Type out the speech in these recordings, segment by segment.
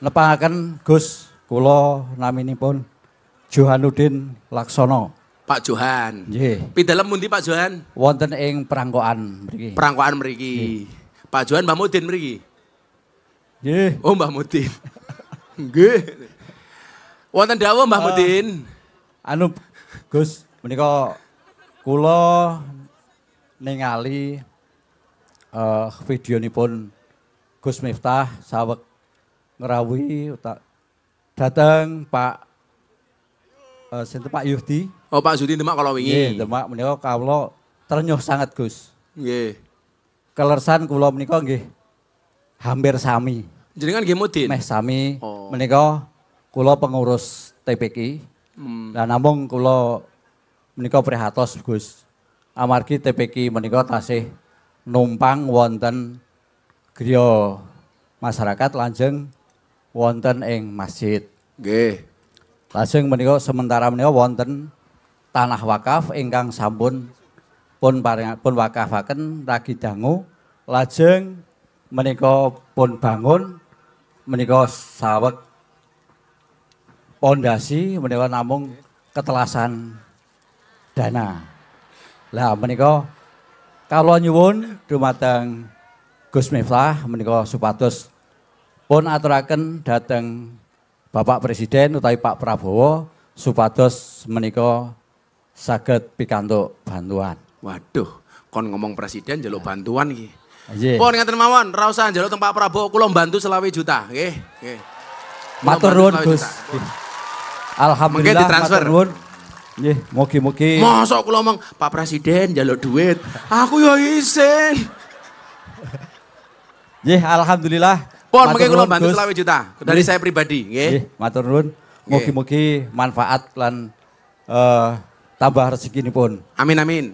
nepangaken Gus kula naminipun Johanudin Laksono. Pak Johan. Nggih. Pidalem pundi Pak Johan? Wonten ing Prangkokan mriki. Prangkokan mriki. Pak Johan Mbah Mudin mriki. Nggih. Oh Mbah Mudin. Nggih. Wonten dawuh Mbah Mudin. Anu Gus, menika kula ningali videonipun Gus Miftah saweg ngrawuhi dateng Pak sinten Pak Yudi. Oh Pak Yudi Demak kalau wingi. Nggih, Demak menika kawula ternyuh sangat Gus. Nggih. Kelersan kula menika nggih hampir sami. Jenengan nggih Mudin. Meh sami. Menika kula pengurus TPQ. Lah namung kula menika prihatos Gus. Amargi TPQ menika tasih numpang wonten griya masyarakat lajeng wonten ing masjid. Nggih. Lajeng menika sementara menika wonten tanah wakaf ingkang sampun pun wakafaken ragi dangu. Lajeng menika pun bangun menika saweg pondasi menika namung ketelasan dana. Lah menika kawula nyuwun dumateng Gus Miftah menika supados pun aturaken dhateng Bapak Presiden utawi Pak Prabowo supados menika saged pikantuk bantuan. Waduh, kon ngomong presiden njaluk bantuan iki. Nggih. Pun ngaten mawon, ra usah njaluk teng Pak Prabowo, kula bantu 20 juta, nggih. Nggih. Matur nuwun Gus. Alhamdulillah ditransfer. matur nuwun. Nggih, mugi-mugi. Mosok kula ngomong Pak Presiden njaluk duit. Aku yo isin. Nggih, alhamdulillah. Pon mengke kula bantu 20 juta dari saya pribadi, nggih. Nggih, matur nuwun. Mugi-mugi manfaat lan tambah rezekinipun. Amin amin.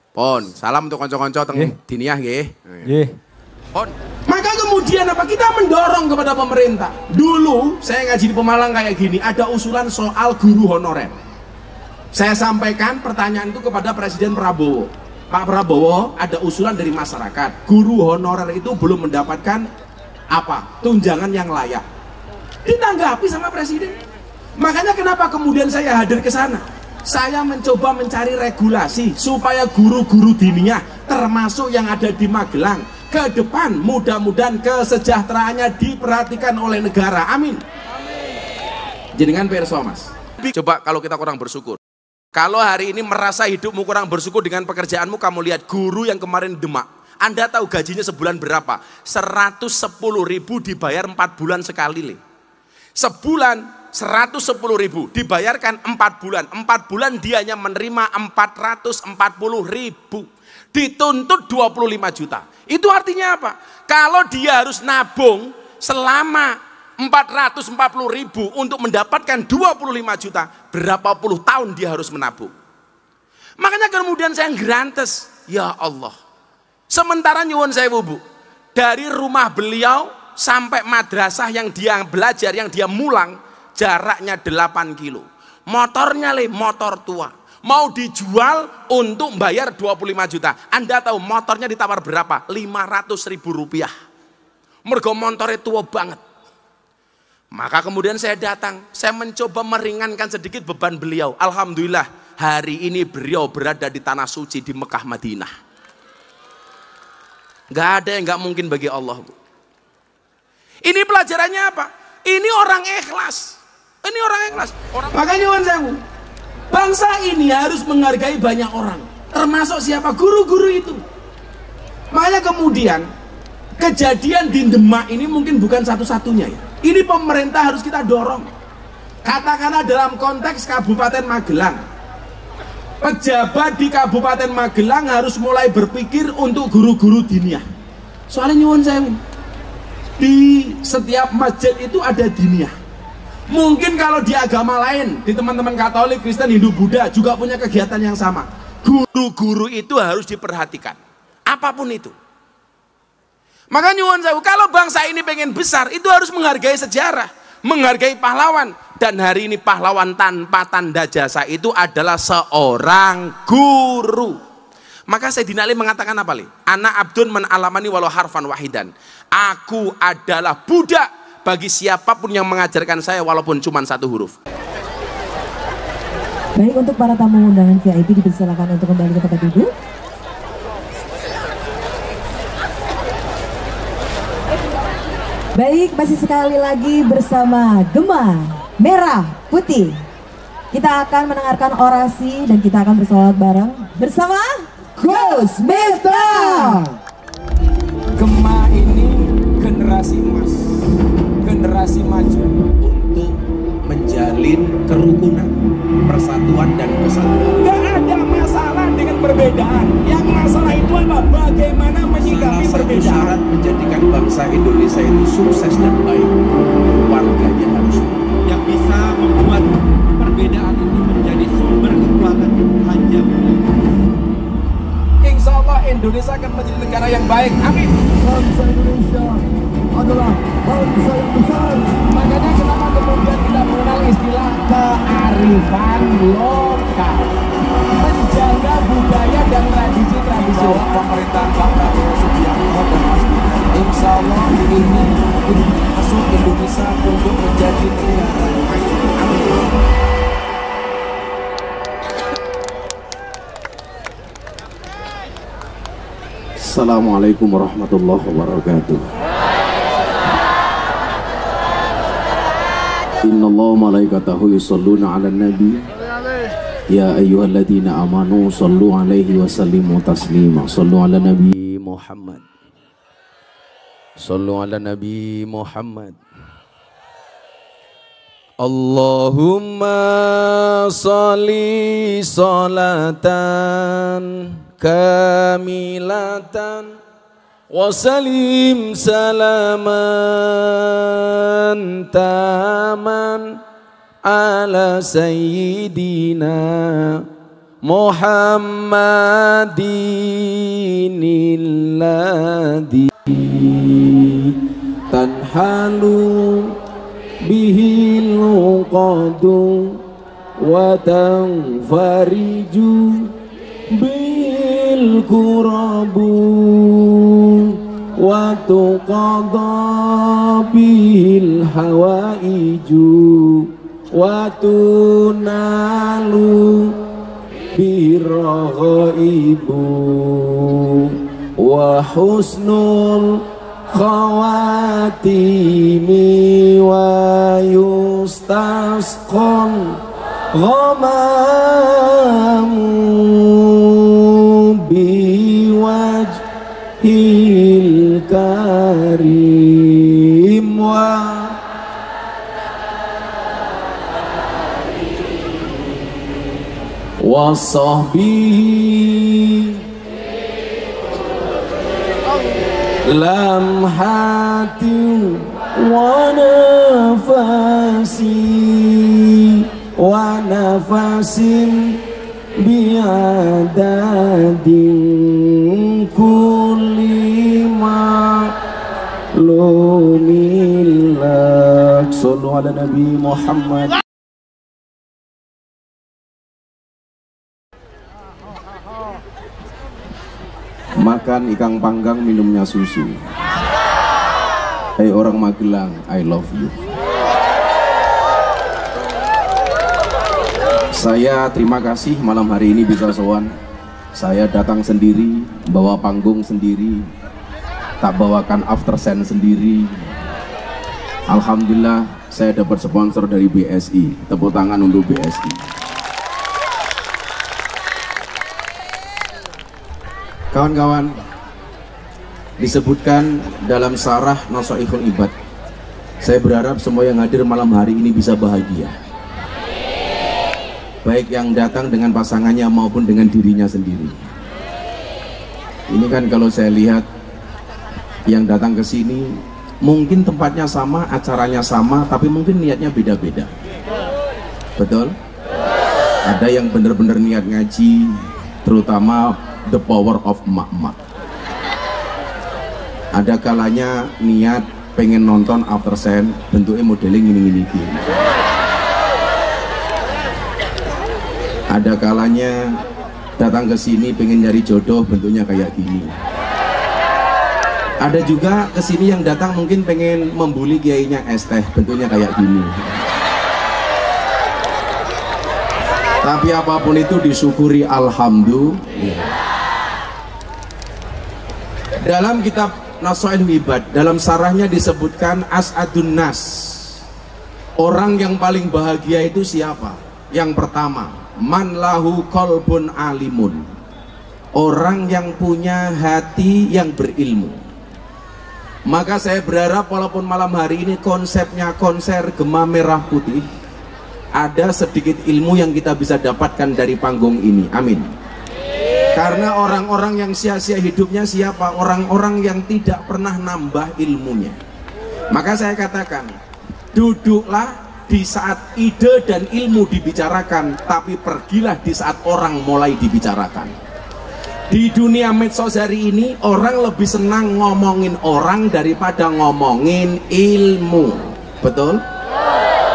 Pon, salam untuk kanca-kanca teng diniyah nggih. Nggih. Pon. Maka kemudian apa kita mendorong kepada pemerintah. Dulu saya ngaji di Pemalang kayak gini, ada usulan soal guru honorer. Saya sampaikan pertanyaan itu kepada Presiden Prabowo. Pak Prabowo, ada usulan dari masyarakat. Guru honorer itu belum mendapatkan tunjangan yang layak. Ditanggapi sama Presiden. Makanya kenapa kemudian saya hadir ke sana? Saya mencoba mencari regulasi supaya guru-guru diniyah termasuk yang ada di Magelang ke depan mudah-mudahan kesejahteraannya diperhatikan oleh negara. Amin. Jenengan perso Mas. Coba kalau kita kurang bersyukur. Kalau hari ini merasa hidupmu kurang bersyukur dengan pekerjaanmu, kamu lihat guru yang kemarin Demak. Anda tahu gajinya sebulan berapa? 110.000 dibayar 4 bulan sekali. Sebulan 110.000 dibayarkan 4 bulan. 4 bulan dia hanya menerima 440.000. Dituntut 25 juta. Itu artinya apa? Kalau dia harus nabung selama 440.000 untuk mendapatkan 25 juta, berapa puluh tahun dia harus menabung. Makanya kemudian saya gerantes, ya Allah. Sementara nyuwun saya Bu, dari rumah beliau sampai madrasah yang dia belajar, yang dia mulang, jaraknya 8 kilo. Motornya motor tua. Mau dijual untuk bayar 25 juta. Anda tahu motornya ditawar berapa? 500.000 rupiah. Mergo motornya tua banget. Maka kemudian saya datang, saya mencoba meringankan sedikit beban beliau. Alhamdulillah, hari ini beliau berada di tanah suci di Mekah Madinah. Gak ada yang gak mungkin bagi Allah. Ini pelajarannya apa? Ini orang ikhlas. Ini orang ikhlas. Makanya nyuwun sewu, bangsa ini harus menghargai banyak orang, termasuk siapa? Guru-guru itu. Makanya kemudian kejadian di Demak ini mungkin bukan satu-satunya ya. Ini pemerintah harus kita dorong. Katakanlah dalam konteks Kabupaten Magelang, pejabat di Kabupaten Magelang harus mulai berpikir untuk guru-guru diniyah. Soalnya nyuwun sewu, di setiap masjid itu ada diniyah. Mungkin kalau di agama lain, di teman-teman Katolik, Kristen, Hindu, Buddha juga punya kegiatan yang sama. Guru-guru itu harus diperhatikan, apapun itu. Maka nyuwun sewu, kalau bangsa ini pengen besar, itu harus menghargai sejarah, menghargai pahlawan. Dan hari ini pahlawan tanpa tanda jasa itu adalah seorang guru. Maka Sayyidina Ali mengatakan apa? Ana abdun man alamani walau harfan wahidan. Aku adalah budak bagi siapapun yang mengajarkan saya walaupun cuma satu huruf. Baik, untuk para tamu undangan VIP dipersilakan untuk kembali ke tempat duduk. Baik, masih sekali lagi bersama Gema Merah Putih. Kita akan mendengarkan orasi dan kita akan bersolawat bareng bersama Gus Miftah. Gema ini generasi emas, generasi maju Untuk menjalin kerukunan, persatuan dan kesatuan. Gak ada masalah dengan perbedaan. Yang masalah itu apa? Bagaimana menyikapi Salah satu perbedaan. syarat menjadikan bangsa Indonesia itu sukses dan baik, warganya harus yang bisa membuat perbedaan itu menjadi sumber kekuatan hanya Insya Allah Indonesia akan menjadi negara yang baik. Amin. Bangsa Indonesia adalah bangsa yang besar. Makanya kenapa kemudian kita mengenal istilah kearifan lokal, menjaga budaya dan tradisi-tradisi pemerintahan Pak Prabowo Subianto dan Mas Gibran. Insya Allah ini masuk Indonesia untuk menjadi negara yang maju. Amin. Assalamualaikum warahmatullahi wabarakatuh. Innallaha malaikatahu yusholluna 'alan nabi. Ya ayyuhalladzina amanu shallu 'alaihi wa sallimu taslima. Shallu 'ala nabi Muhammad. Shallu 'ala nabi Muhammad. Allahumma sholli sholatan kamilatan wa salim salaman taman ala sayyidina Muhammadin alladhi tanhalu bihil uqadu wa tanfariju bil kurabu wa tuqadha bil hawaiju wa tunalu birghaibu wa husnul khawatimi wa yustasqal ghamamu biwajhil karim wa sahbihi lamhati wa nafasi wa nafasin biadadin kulli ma'lumillah. Sallu ala Nabi Muhammad. Makan ikan panggang, minumnya susu. Hai orang Magelang, I love you. Saya terima kasih malam hari ini bisa sowan. Saya datang sendiri, bawa panggung sendiri, tak bawakan after scene sendiri. Alhamdulillah saya dapat sponsor dari BSI. Tepuk tangan untuk BSI. Kawan-kawan, disebutkan dalam Sarah Nasaihul Ibad. Saya berharap semua yang hadir malam hari ini bisa bahagia, baik yang datang dengan pasangannya maupun dengan dirinya sendiri. Ini kan kalau saya lihat yang datang ke sini, mungkin tempatnya sama, acaranya sama, tapi mungkin niatnya beda-beda. Betul? Ada yang benar-benar niat ngaji, terutama the power of emak-emak. Ada kalanya niat pengen nonton after scene, bentuknya modeling gini-gini. Ada kalanya datang ke sini pengen nyari jodoh, bentuknya kayak gini. Ada juga kesini yang datang mungkin pengen membuli kiainya es teh, bentuknya kayak gini. Tapi apapun itu disyukuri, alhamdulillah. Dalam kitab Nasha'il Ibad, dalam sarahnya disebutkan as'adun nas, orang yang paling bahagia itu siapa? Yang pertama, man lahu qalbun alimun, orang yang punya hati yang berilmu. Maka saya berharap walaupun malam hari ini konsepnya konser Gema Merah Putih, ada sedikit ilmu yang kita bisa dapatkan dari panggung ini. Amin. Karena orang-orang yang sia-sia hidupnya siapa? Orang-orang yang tidak pernah nambah ilmunya. Maka saya katakan, duduklah di saat ide dan ilmu dibicarakan, tapi pergilah di saat orang mulai dibicarakan. Di dunia medsos hari ini, orang lebih senang ngomongin orang daripada ngomongin ilmu. Betul?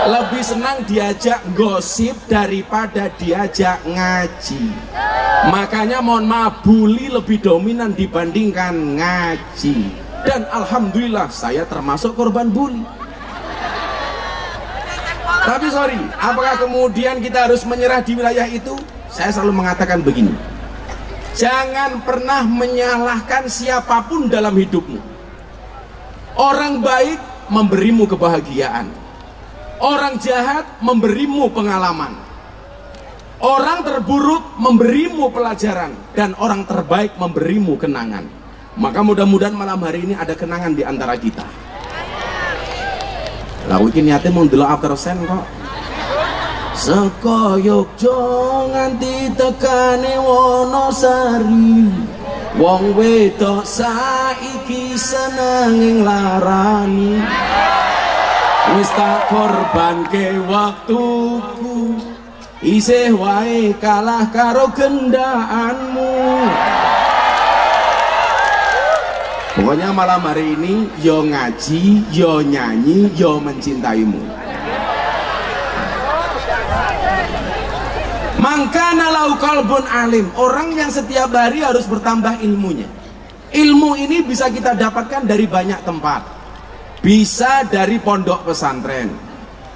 Lebih senang diajak gosip daripada diajak ngaji. Makanya mohon maaf, bully lebih dominan dibandingkan ngaji. Dan alhamdulillah saya termasuk korban bully. Tapi sorry, apakah kemudian kita harus menyerah di wilayah itu? Saya selalu mengatakan begini, jangan pernah menyalahkan siapapun dalam hidupmu. Orang baik memberimu kebahagiaan, orang jahat memberimu pengalaman, orang terburuk memberimu pelajaran, dan orang terbaik memberimu kenangan. Maka mudah-mudahan malam hari ini ada kenangan di antara kita. Lah iki niate mung delok after sen kok. Saka Yogya nganti tekane Wonosari, wong wedok saiki seneng larani. Wis tak korbanke waktuku, isih wae kalah karo gendaanmu. Pokoknya malam hari ini yo ngaji, yo nyanyi, yo mencintaimu. Mangkana lau qalbun alim, orang yang setiap hari harus bertambah ilmunya. Ilmu ini bisa kita dapatkan dari banyak tempat. Bisa dari pondok pesantren,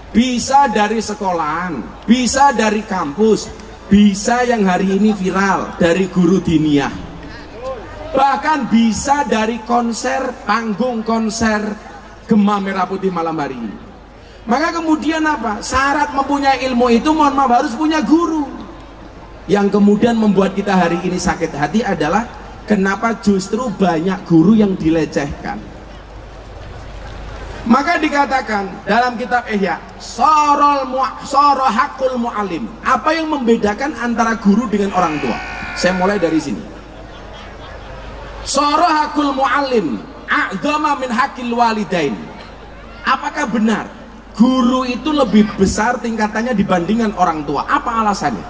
bisa dari sekolahan, bisa dari kampus, bisa yang hari ini viral dari guru diniyah. Bahkan bisa dari konser, panggung konser Gema Merah Putih malam hari ini. Maka kemudian apa? Syarat mempunyai ilmu itu mohon maaf harus punya guru. Yang kemudian membuat kita hari ini sakit hati adalah kenapa justru banyak guru yang dilecehkan. Maka dikatakan dalam kitab Ihya, soro hakul mu'alim. Apa yang membedakan antara guru dengan orang tua? Saya mulai dari sini. Soro hakul mu'alim a'dhama min hakil walidain. Apakah benar guru itu lebih besar tingkatannya dibandingkan orang tua? Apa alasannya?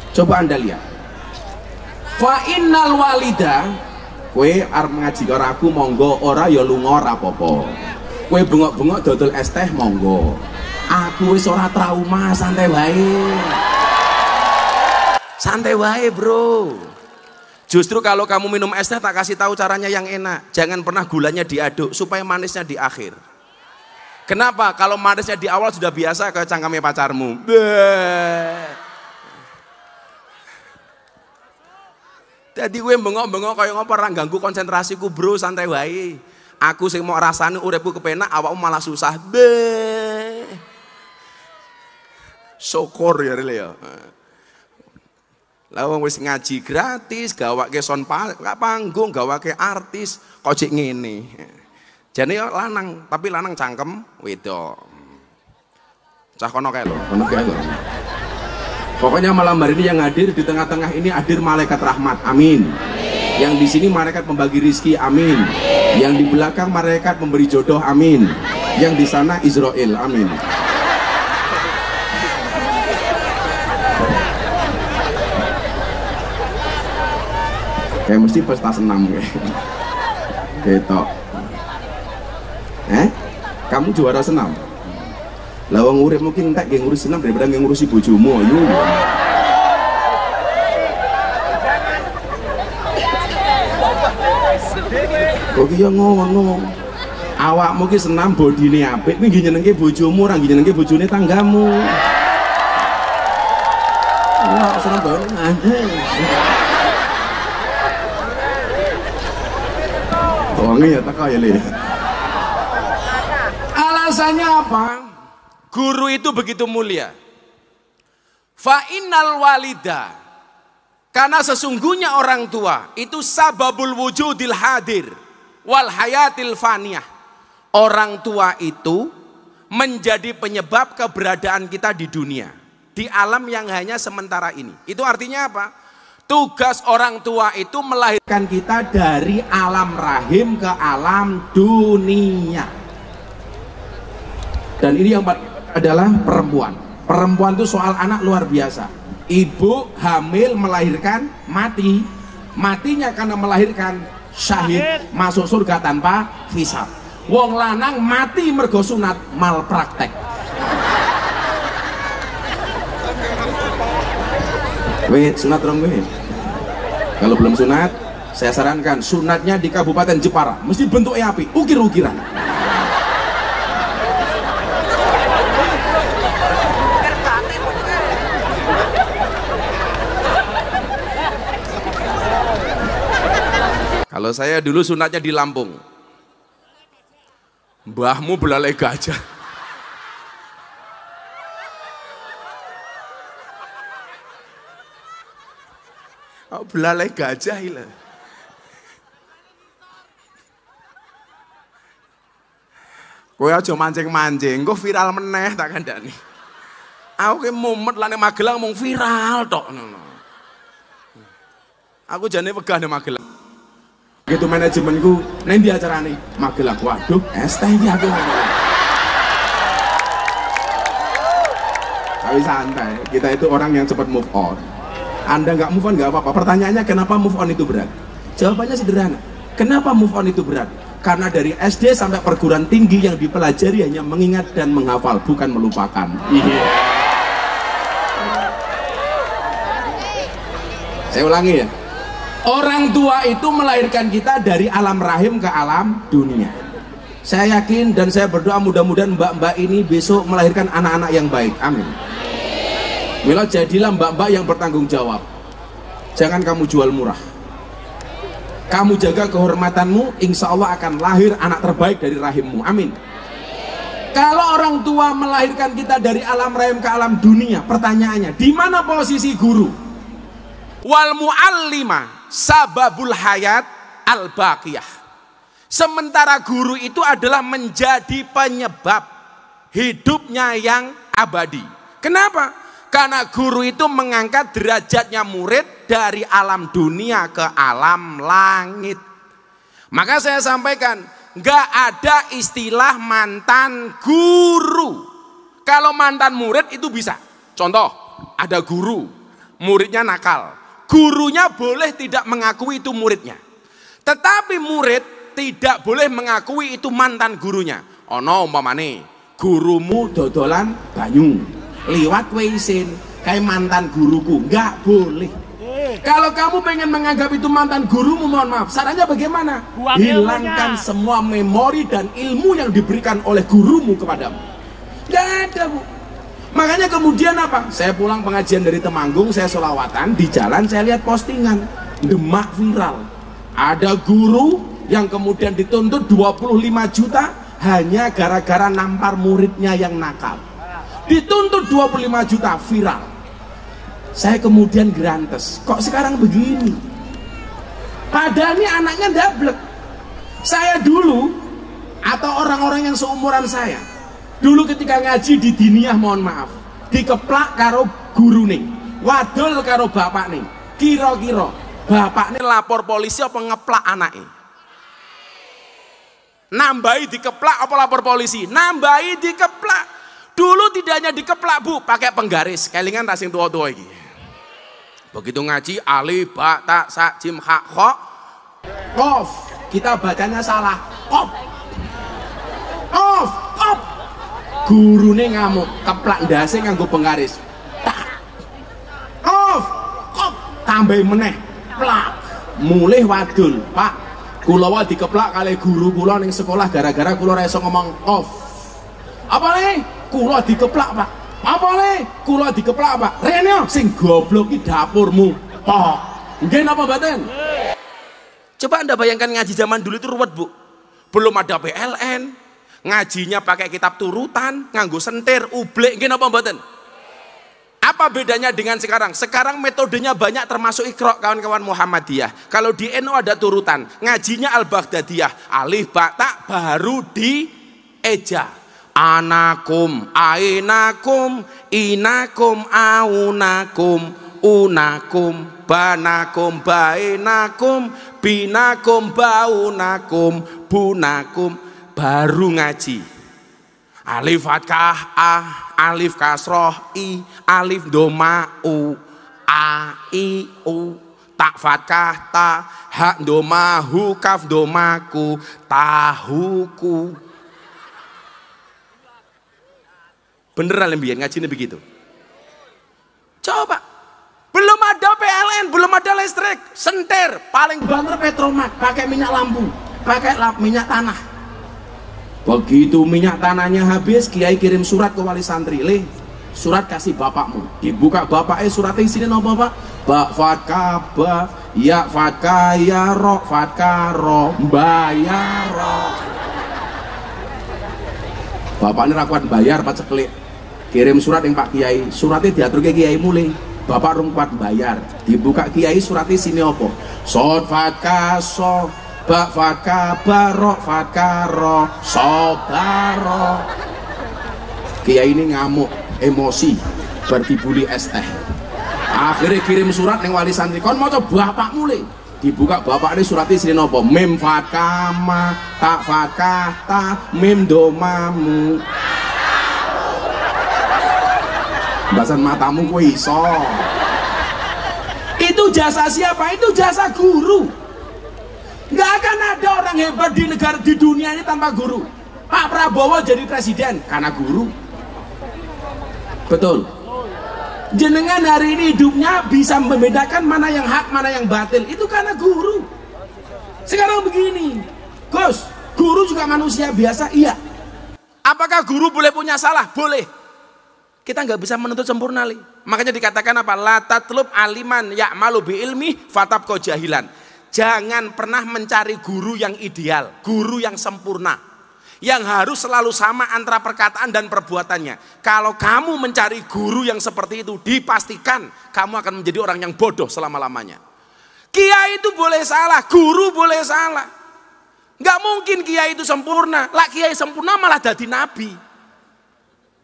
Coba anda lihat. Fa innal walida, kowe arep ngaji karo aku monggo, ora ya lunga ora apa-apa. Kowe bengok-bengok dodol es teh monggo. Aku wis ora trauma, santai wae. Santai wae, Bro. Justru kalau kamu minum es teh tak kasih tahu caranya yang enak. Jangan pernah gulanya diaduk supaya manisnya di akhir. Kenapa? Kalau manisnya di awal sudah biasa kayak cangkeme pacarmu. Jadi gue bengok-bengok kayak ngopo ora ganggu konsentrasiku, Bro, santai wae. Aku sing mau rasane uripku kepenak, awakmu malah susah. Syukur ya rele ya. Lah wong wis ngaji gratis, gawake son panggung, gawake artis, kok cek ngene. Jane yo lanang, tapi lanang cangkem wedok. Cah kono kae lho, kono kae lho. Pokoknya malam hari ini yang hadir di tengah-tengah ini hadir malaikat rahmat, amin. Yang di sini malaikat membagi rizki, amin. Yang di belakang malaikat memberi jodoh, amin. Yang di sana Israel, amin. Kayak mesti pesta senam kayak. Ketok. Kamu juara senam? Lah wong urip mungkin entek nggih ngurus senam daripada nggih ngurusi bojomu ayo. Kok ya ngono. Awakmu ki senam bodine apik, kuwi nggih nyenengke bojomu, ora nggih nyenengke bojone tanggamu. Wah, seneng banget. Wonge ya teko ya, Le. Alasannya apa? Guru itu begitu mulia. Fa innal walida, karena sesungguhnya orang tua itu sababul wujudil hadir wal hayatil faniyah. Orang tua itu menjadi penyebab keberadaan kita di dunia, di alam yang hanya sementara ini. Itu artinya apa? Tugas orang tua itu melahirkan Kita dari alam rahim ke alam dunia. Dan ini yang adalah perempuan. Perempuan itu soal anak luar biasa. Ibu hamil melahirkan, mati. Matinya karena melahirkan, syahid, masuk surga tanpa hisab. Wong lanang mati mergo sunat, malpraktek. Wait, sunat dong wait. Kalau belum sunat, saya sarankan sunatnya di Kabupaten Jepara. Mesti bentuknya api, ukir-ukiran. Kalau saya dulu sunatnya di Lampung. Mbahmu belalai gajah. Oh, belalai gajah ile. Kowe aja mancing-mancing, engko viral meneh tak kandhani. Aku ki mumet lan Magelang mung viral tok ngono. Aku jane wegah nang Magelang. Begitu manajemenku, nanti acara nih Magelang, waduh, teh ini aku tapi santai, kita itu orang yang cepat move on. Anda nggak move on nggak apa-apa. Pertanyaannya kenapa move on itu berat? Jawabannya sederhana. Kenapa move on itu berat? Karena dari SD sampai perguruan tinggi yang dipelajari hanya mengingat dan menghafal, bukan melupakan. Saya ulangi ya. Orang tua itu melahirkan kita dari alam rahim ke alam dunia. Saya yakin dan saya berdoa mudah-mudahan mbak-mbak ini besok melahirkan anak-anak yang baik. Amin. Mila jadilah mbak-mbak yang bertanggung jawab. Jangan kamu jual murah. Kamu jaga kehormatanmu, insya Allah akan lahir anak terbaik dari rahimmu. Amin. Kalau orang tua melahirkan kita dari alam rahim ke alam dunia, pertanyaannya, di mana posisi guru? Wal muallima sababul hayat al baqiyah. Sementara guru itu adalah menjadi penyebab hidupnya yang abadi. Kenapa? Karena guru itu mengangkat derajatnya murid dari alam dunia ke alam langit. Maka saya sampaikan, nggak ada istilah mantan guru. Kalau mantan murid itu bisa. Contoh, ada guru, muridnya nakal. Gurunya boleh tidak mengakui itu muridnya. Tetapi murid tidak boleh mengakui itu mantan gurunya. Ono umpamane, gurumu dodolan banyu, liwat weisin, kayak mantan guruku, nggak boleh. Kalau kamu pengen menganggap itu mantan gurumu, mohon maaf, sarannya bagaimana? Hilangkan semua memori dan ilmu yang diberikan oleh gurumu kepadamu. Nggak ada, Bu. Makanya kemudian apa? Saya pulang pengajian dari Temanggung, saya sholawatan, di jalan saya lihat postingan, Demak viral. Ada guru yang kemudian dituntut 25 juta hanya gara-gara nampar muridnya yang nakal. Dituntut 25 juta, viral. Saya kemudian gerantes, kok sekarang begini? Padahal ini anaknya dablek. Saya dulu, atau orang-orang yang seumuran saya, dulu ketika ngaji di diniyah, mohon maaf, dikeplak karo guru nih, wadul karo bapak nih, kira-kira bapak nih lapor polisi apa ngeplak anaknya? Nambahi dikeplak apa lapor polisi? Nambahi dikeplak. Dulu tidak hanya dikeplak, Bu, pakai penggaris, kelingan rasing tua-tua ini. Begitu ngaji, alif, ba, ta, sa, jim, ha, kho, kof, kita bacanya salah, kof, kof, kof. Gurune ngamuk, keplak ndase nganggo penggaris. Tak. Kof, kof, tambah meneh, plak. Mulih wadul, Pak. Kula wae dikeplak kali guru kula ning sekolah gara-gara kula ora iso ngomong off. Apa le? Kula dikeplak, Pak. Apa le? Kula dikeplak, Pak. Rene sing goblok ki dapurmu. Pak. Nggih napa mboten? Coba Anda bayangkan ngaji zaman dulu itu ruwet, Bu. Belum ada PLN. Ngajinya pakai kitab turutan, nganggo sentir, ublek, nggih napa mboten? Apa bedanya dengan sekarang? Sekarang metodenya banyak termasuk Iqra, kawan-kawan Muhammadiyah. Kalau di NU ada turutan, ngajinya Al-Baghdadiyah, alif ba ta baru di eja. Anakum, ainakum, inakum, aunakum, unakum, banakum, bainakum, binakum, baunakum, bunakum, baru ngaji. Alif fathah a, alif kasroh i, alif doma u, a i u, tak fathah ta, hak doma hu, kaf domaku, tahuku. Beneran lembian ngajinya begitu. Coba, belum ada PLN, belum ada listrik, sentir, paling Banter Petromak pakai minyak lampu, pakai minyak tanah. Begitu minyak tanahnya habis, Kiai kirim surat ke wali santri, "Le, surat kasih bapakmu." Dibuka bapaknya, suratnya isinya apa, Pak? Ba fatka ba, ya fatka ya ro, fatka ro, bayar ro. Bapaknya rakuan bayar, Pak ceklik. Kirim surat yang Pak Kiai, suratnya diatur ke Kiai mulai. Bapak rum kuat bayar. Dibuka Kiai, suratnya sini apa? Sod fatka so, ba fatka baro, fatka ro, sobaro. Kiai ini ngamuk, emosi, berdibuli es teh. Akhirnya kirim surat yang wali santri, kon mau coba bapak mulai. Dibuka bapak ini suratnya sini apa? Mim fatka ma, tak fatka ta, mim domamu. Bahasan matamu kue iso. Itu jasa siapa? Itu jasa guru. Nggak akan ada orang hebat di negara di dunia ini tanpa guru. Pak Prabowo jadi presiden karena guru. Betul. Jenengan hari ini hidupnya bisa membedakan mana yang hak, mana yang batil. Itu karena guru. Sekarang begini, Gus, guru juga manusia biasa, iya. apakah guru boleh punya salah? Boleh. Kita nggak bisa menuntut sempurna, li. Makanya dikatakan apa? La tatlub aliman ya'malu bi ilmi fatabqa jahilan. Jangan pernah mencari guru yang ideal, guru yang sempurna, yang harus selalu sama antara perkataan dan perbuatannya. Kalau kamu mencari guru yang seperti itu, dipastikan kamu akan menjadi orang yang bodoh selama-lamanya. Kiai itu boleh salah, guru boleh salah. Nggak mungkin kiai itu sempurna. Lah kiai sempurna malah jadi nabi.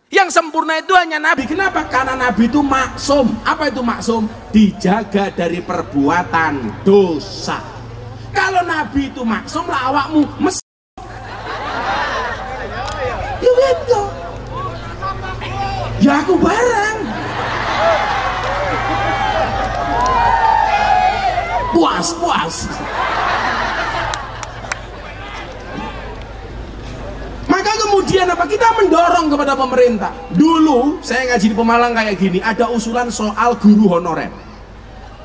Yang sempurna itu hanya nabi. Kenapa? Karena nabi itu maksum. Apa itu maksum? Dijaga dari perbuatan dosa. Kalau nabi itu maksum, lah awakmu mes. Ya gitu. Ya aku bareng. Puas. Maka kemudian apa? Kita mendorong kepada pemerintah. Dulu saya ngaji di Pemalang kayak gini, ada usulan soal guru honorer.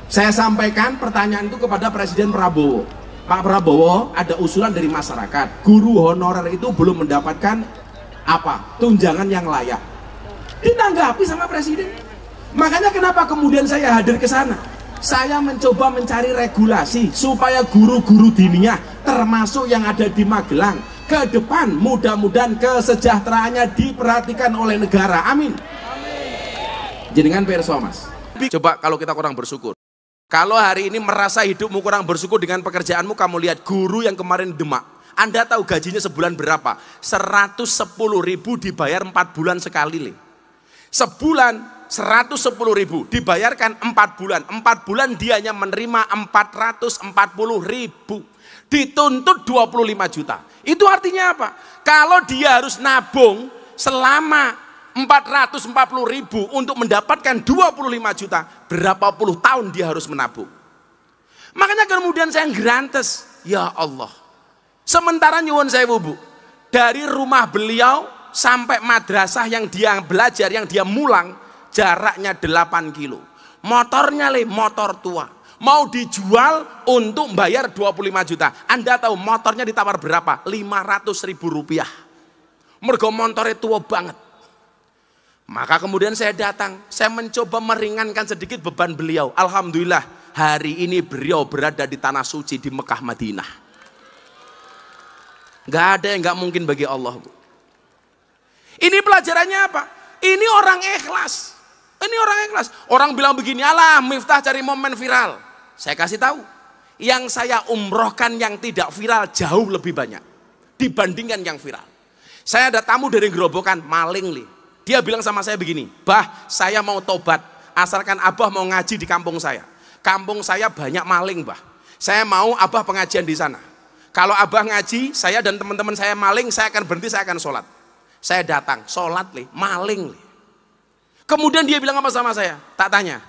Saya sampaikan pertanyaan itu kepada Presiden Prabowo. Pak Prabowo, ada usulan dari masyarakat, guru honorer itu belum mendapatkan apa? Tunjangan yang layak. Ditanggapi sama Presiden. Makanya kenapa kemudian saya hadir ke sana? Saya mencoba mencari regulasi supaya guru-guru diniyah termasuk yang ada di Magelang ke depan mudah-mudahan kesejahteraannya diperhatikan oleh negara. Amin. Jenengan perso, Mas. Coba kalau kita kurang bersyukur. Kalau hari ini merasa hidupmu kurang bersyukur dengan pekerjaanmu, kamu lihat guru yang kemarin Demak. Anda tahu gajinya sebulan berapa? 110.000 dibayar 4 bulan sekali. Sebulan 110.000 dibayarkan 4 bulan. 4 bulan dia hanya menerima 440.000. Dituntut 25 juta. Itu artinya apa? Kalau dia harus nabung selama 440.000 untuk mendapatkan 25 juta, berapa puluh tahun dia harus menabung? Makanya kemudian saya grantes, ya Allah. Sementara nyuwun saya Bu, dari rumah beliau sampai madrasah yang dia belajar, yang dia mulang, jaraknya 8 kilo. Motornya motor tua. mau dijual untuk bayar 25 juta. Anda tahu motornya ditawar berapa? 500.000 rupiah. Mergo motornya tua banget. Maka kemudian saya datang, saya mencoba meringankan sedikit beban beliau. Alhamdulillah, hari ini beliau berada di tanah suci di Mekah Madinah. Gak ada yang gak mungkin bagi Allah, Bu. Ini pelajarannya apa? Ini orang ikhlas. Ini orang ikhlas. Orang bilang begini, alah Miftah cari momen viral. Saya kasih tahu, yang saya umrohkan yang tidak viral jauh lebih banyak dibandingkan yang viral. Saya ada tamu dari Gerobokan, maling li. Dia bilang sama saya begini, bah saya mau tobat, asalkan abah mau ngaji di kampung saya. Kampung saya banyak maling, bah. Saya mau abah pengajian di sana. Kalau abah ngaji, saya dan teman-teman saya maling, saya akan berhenti, saya akan sholat. Saya datang, sholat li, maling li. Kemudian dia bilang apa sama saya? Tak tanya,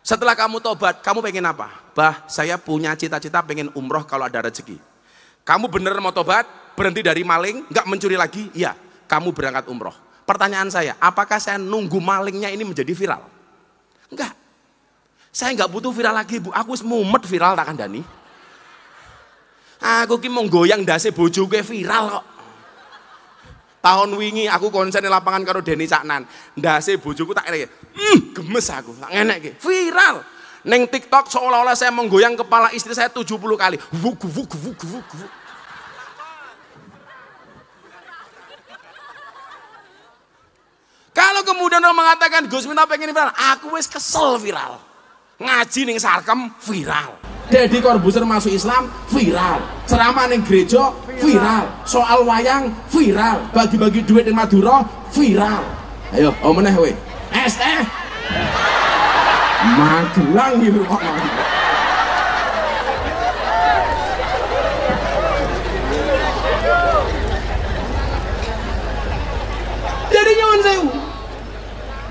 setelah kamu tobat, kamu pengen apa? Bah, saya punya cita-cita pengen umroh kalau ada rezeki. Kamu bener mau tobat, berhenti dari maling, nggak mencuri lagi? Iya, kamu berangkat umroh. Pertanyaan saya, apakah saya nunggu malingnya ini menjadi viral? Enggak. Saya nggak butuh viral lagi, Bu. Aku mumet viral tak kandani. Aku ki mau goyang dase bojoku viral kok. Tahun wingi aku konsen di lapangan karo Denny Caknan. Ndase bojoku tak ngene. Gemes aku, tak ngenek ki. Viral. Neng TikTok seolah-olah saya menggoyang kepala istri saya 70 kali. Wuk wuk wuk wuk wuk. Kalau kemudian orang mengatakan Gus Miftah pengen viral, aku wis kesel viral. Ngaji ning Sarkem viral. Deddy Corbuzier masuk Islam viral, ceramah ning gereja viral, soal wayang viral, bagi-bagi duit di Madura viral. Ayo, meneh we. Es teh. Magelang gitu kok. Jadi nyuwun sewu.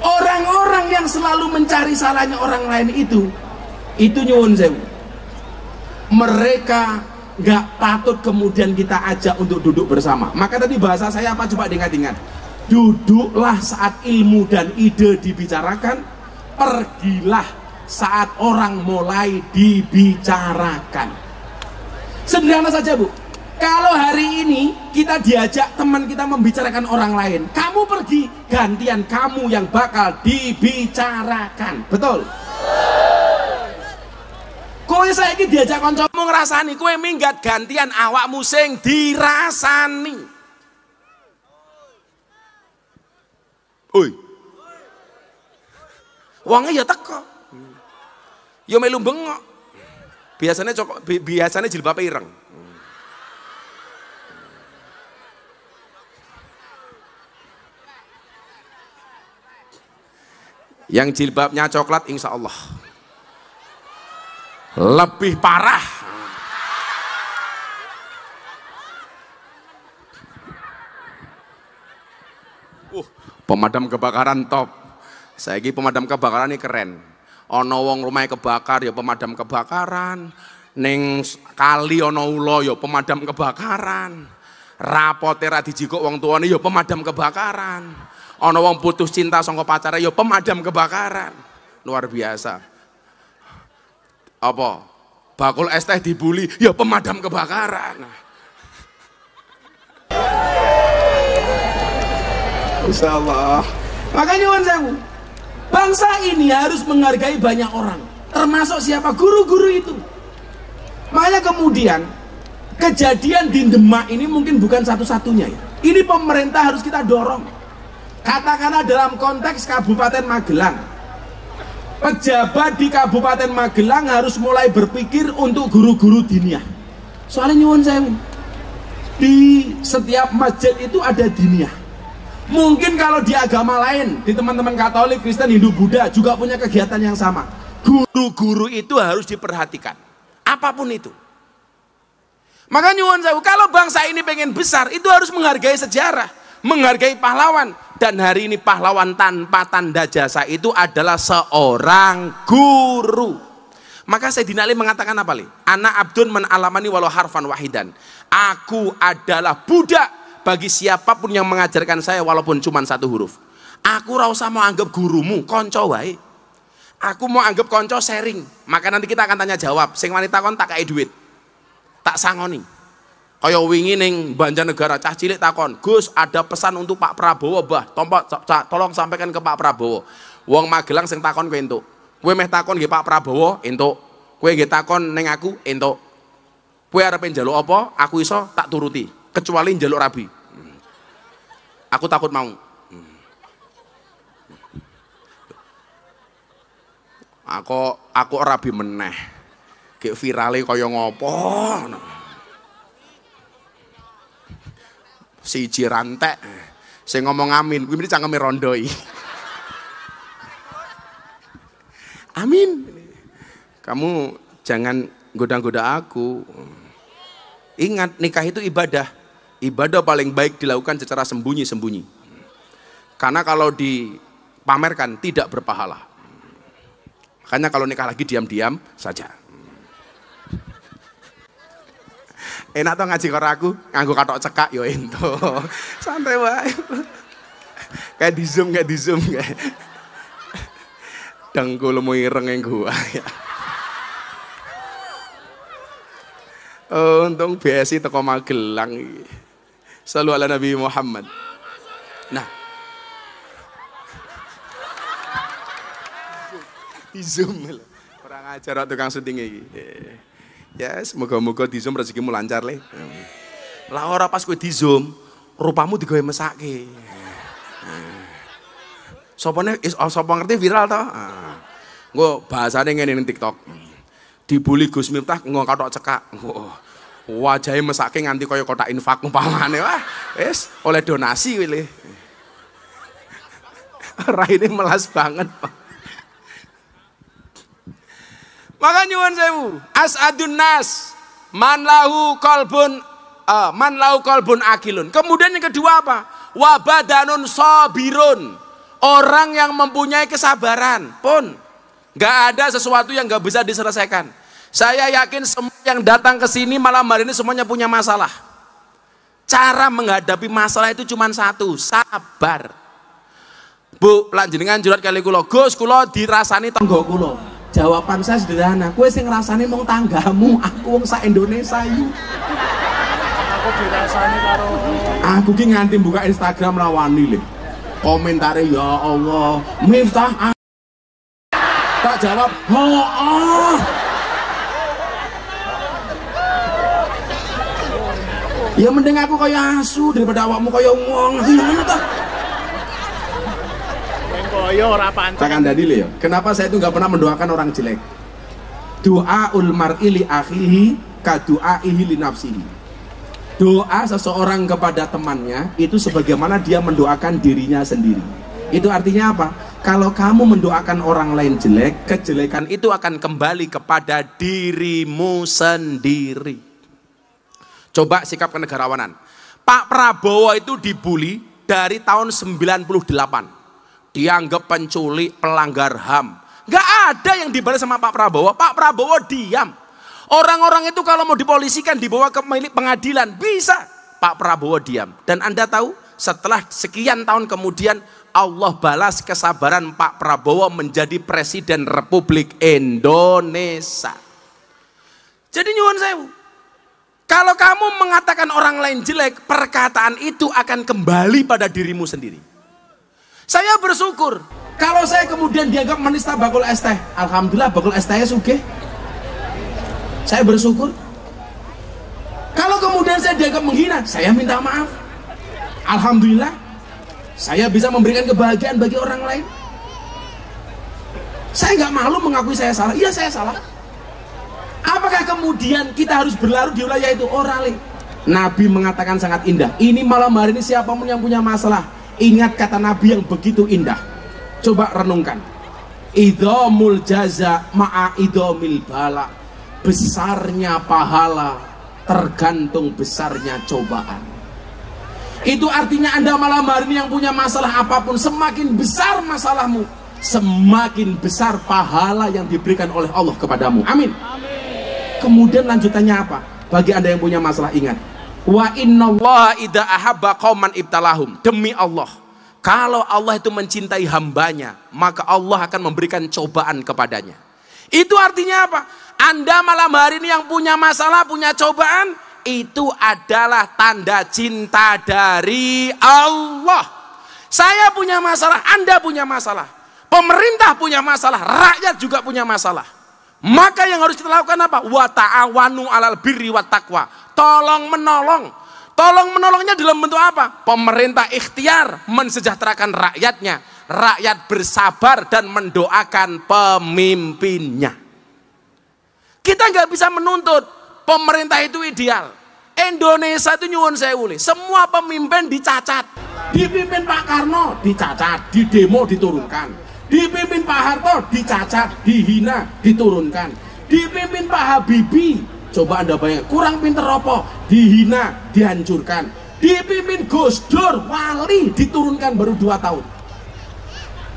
Orang-orang yang selalu mencari salahnya orang lain itu nyuwun sewu. Mereka gak patut kemudian kita ajak untuk duduk bersama. Maka tadi bahasa saya apa coba diingat-ingat. Duduklah saat ilmu dan ide dibicarakan, pergilah saat orang mulai dibicarakan. Sederhana saja, Bu. Kalau hari ini kita diajak teman kita membicarakan orang lain, kamu pergi, gantian kamu yang bakal dibicarakan. Betul? Kowe saiki diajak kancamu ngrasani, kowe minggat gantian awakmu sing dirasani. Oi. Wonge ya teko. Ya melu bengok. Biasanya jilbabe ireng. Yang jilbabnya coklat insya Allah lebih parah. Pemadam kebakaran top. Saiki pemadam kebakaran ini keren. Ono wong rumahnya kebakar ya pemadam kebakaran. Ning kali ono ulo ya pemadam kebakaran. Rapote ra dijikuk wong tuane ya pemadam kebakaran. Ono wong putus cinta saka pacare ya pemadam kebakaran. Luar biasa. Apa? Bakul es teh dibuli, ya pemadam kebakaran. Insya Allah. Makanya nyuwun sewu, bangsa ini harus menghargai banyak orang, termasuk siapa? Guru-guru itu. Makanya kemudian kejadian di Demak ini mungkin bukan satu-satunya ya. Ini pemerintah harus kita dorong. Katakanlah dalam konteks Kabupaten Magelang, pejabat di Kabupaten Magelang harus mulai berpikir untuk guru-guru diniyah. Soalnya nyuwun sewu, di setiap masjid itu ada diniyah. Mungkin kalau di agama lain, di teman-teman Katolik, Kristen, Hindu, Buddha juga punya kegiatan yang sama. Guru-guru itu harus diperhatikan, apapun itu. Maka nyuwun sewu, kalau bangsa ini pengen besar, itu harus menghargai sejarah, menghargai pahlawan. Dan hari ini pahlawan tanpa tanda jasa itu adalah seorang guru. Maka Sayyidina Ali mengatakan apa, Li? Ana abdun man alamani walau harfan wahidan. Aku adalah budak bagi siapapun yang mengajarkan saya walaupun cuma satu huruf. Aku ora usah mau anggap gurumu konco wae. Aku mau anggap konco sharing, maka nanti kita akan tanya jawab. Sing wanita kon tak kei duit, tak sangoni. Kaya wingi ning Banjarnegara cah cilik takon, Gus ada pesan untuk Pak Prabowo, bah, tolong sampaikan ke Pak Prabowo. Wong Magelang sing takon kowe entuk. Kowe meh takon nggih Pak Prabowo entuk. Kowe nggih takon ning aku entuk. Kowe arep njaluk apa? Aku iso tak turuti, kecuali njaluk rabi. Aku takut mau. Aku rabi meneh. Gek virale kaya ngopo. Siji rantek sing ngomong amin kuwi mesti cangkeme rondoi. Amin. Kamu jangan goda-goda aku. Ingat, nikah itu ibadah. Ibadah paling baik dilakukan secara sembunyi-sembunyi. Karena kalau dipamerkan tidak berpahala. Makanya kalau nikah lagi diam-diam saja. Enak tuh ngaji karo aku, nganggo katok cekak yo ento. Santai wae. Kayak di zoom kayak. Dengkulmu ireng yang gua. Oh, untung BSI teko Magelang. Shallu ala Nabi Muhammad. Nah. Di zoom. Orang ajar tukang syuting iki. Ya, semoga-moga di zoom rezekimu lancar le. Lah ora pas kowe di zoom, rupamu digawe mesake. Sapa ngerti viral to? Nggo bahasane ngene ning TikTok. Dibully Gus Miftah nggo katok cekak. Wajahe mesake nganti kaya kotak infak umpamane. Wah, wis oleh donasi kowe le. Raine melas banget, Pak. Maka nyuwun sewu, as'adun nas man lahu qalbun akilun. Kemudian yang kedua apa? Wa badanun sabirun. Orang yang mempunyai kesabaran pun gak ada sesuatu yang gak bisa diselesaikan. Saya yakin semua yang datang ke sini malam hari ini semuanya punya masalah. Cara menghadapi masalah itu cuma satu, sabar. Bu, lanjenengan jurat kali kula, Gus kula dirasani tangga kula. Jawaban saya sederhana, kowe sing ngrasani mung tanggamu, aku wong sak Indonesia iki. Aku dirasani karo aku ki nganti buka Instagram lawani le. Komentare ya Allah, Miftah. Tak jawab, "Oh." Ya mending aku kaya asu daripada awakmu kaya wong. Ngono ta? Takkan tadi ya. Kenapa saya itu nggak pernah mendoakan orang jelek? Doaul mar'i li akhihi ka du'aihi li nafsihi. Doa seseorang kepada temannya itu sebagaimana dia mendoakan dirinya sendiri. Itu artinya apa? Kalau kamu mendoakan orang lain jelek, kejelekan itu akan kembali kepada dirimu sendiri. Coba sikap kenegarawanan. Pak Prabowo itu dibully dari tahun 98. Dianggap penculik, pelanggar HAM. Gak ada yang dibalas sama Pak Prabowo. Pak Prabowo diam. Orang-orang itu kalau mau dipolisikan, dibawa ke pengadilan, bisa. Pak Prabowo diam. Dan Anda tahu, setelah sekian tahun kemudian, Allah balas kesabaran Pak Prabowo menjadi Presiden Republik Indonesia. Jadi nyuwun sewu. Kalau kamu mengatakan orang lain jelek, perkataan itu akan kembali pada dirimu sendiri. Saya bersyukur kalau saya kemudian dianggap menista bakul es teh. Alhamdulillah bakul es tehnya sugih. Saya bersyukur. Kalau kemudian saya dianggap menghina, saya minta maaf. Alhamdulillah saya bisa memberikan kebahagiaan bagi orang lain. Saya nggak malu mengakui saya salah. Iya saya salah. Apakah kemudian kita harus berlarut di wilayah itu? Orale. Nabi mengatakan sangat indah. Ini malam hari ini siapapun yang punya masalah, ingat kata Nabi yang begitu indah. Coba renungkan. Idhamul jaza ma'a idhamil bala. Besarnya pahala tergantung besarnya cobaan. Itu artinya Anda malam hari ini yang punya masalah apapun, semakin besar masalahmu, semakin besar pahala yang diberikan oleh Allah kepadamu. Amin. Kemudian lanjutannya apa? Bagi Anda yang punya masalah, ingat, wa innallaha idza ahabba qauman ibtalahum. Demi Allah, Kalau Allah itu mencintai hambanya, maka Allah akan memberikan cobaan kepadanya. Itu artinya apa? Anda malam hari ini yang punya masalah, punya cobaan, itu adalah tanda cinta dari Allah. Saya punya masalah, Anda punya masalah, pemerintah punya masalah, rakyat juga punya masalah. Maka yang harus kita lakukan apa? Wa ta'awanu 'alal birri wat taqwa. Tolong menolong. Tolong menolongnya dalam bentuk apa? Pemerintah ikhtiar mensejahterakan rakyatnya. Rakyat bersabar dan mendoakan pemimpinnya. Kita nggak bisa menuntut pemerintah itu ideal. Indonesia itu nyuwun sewu, semua pemimpin dicacat. Dipimpin Pak Karno dicacat, di demo diturunkan. Dipimpin Pak Harto dicacat, dihina, diturunkan. Dipimpin Pak Habibie, coba Anda bayangkan, kurang pinter apa? Dihina, dihancurkan. Dipimpin Gus Dur, wali, diturunkan baru 2 tahun.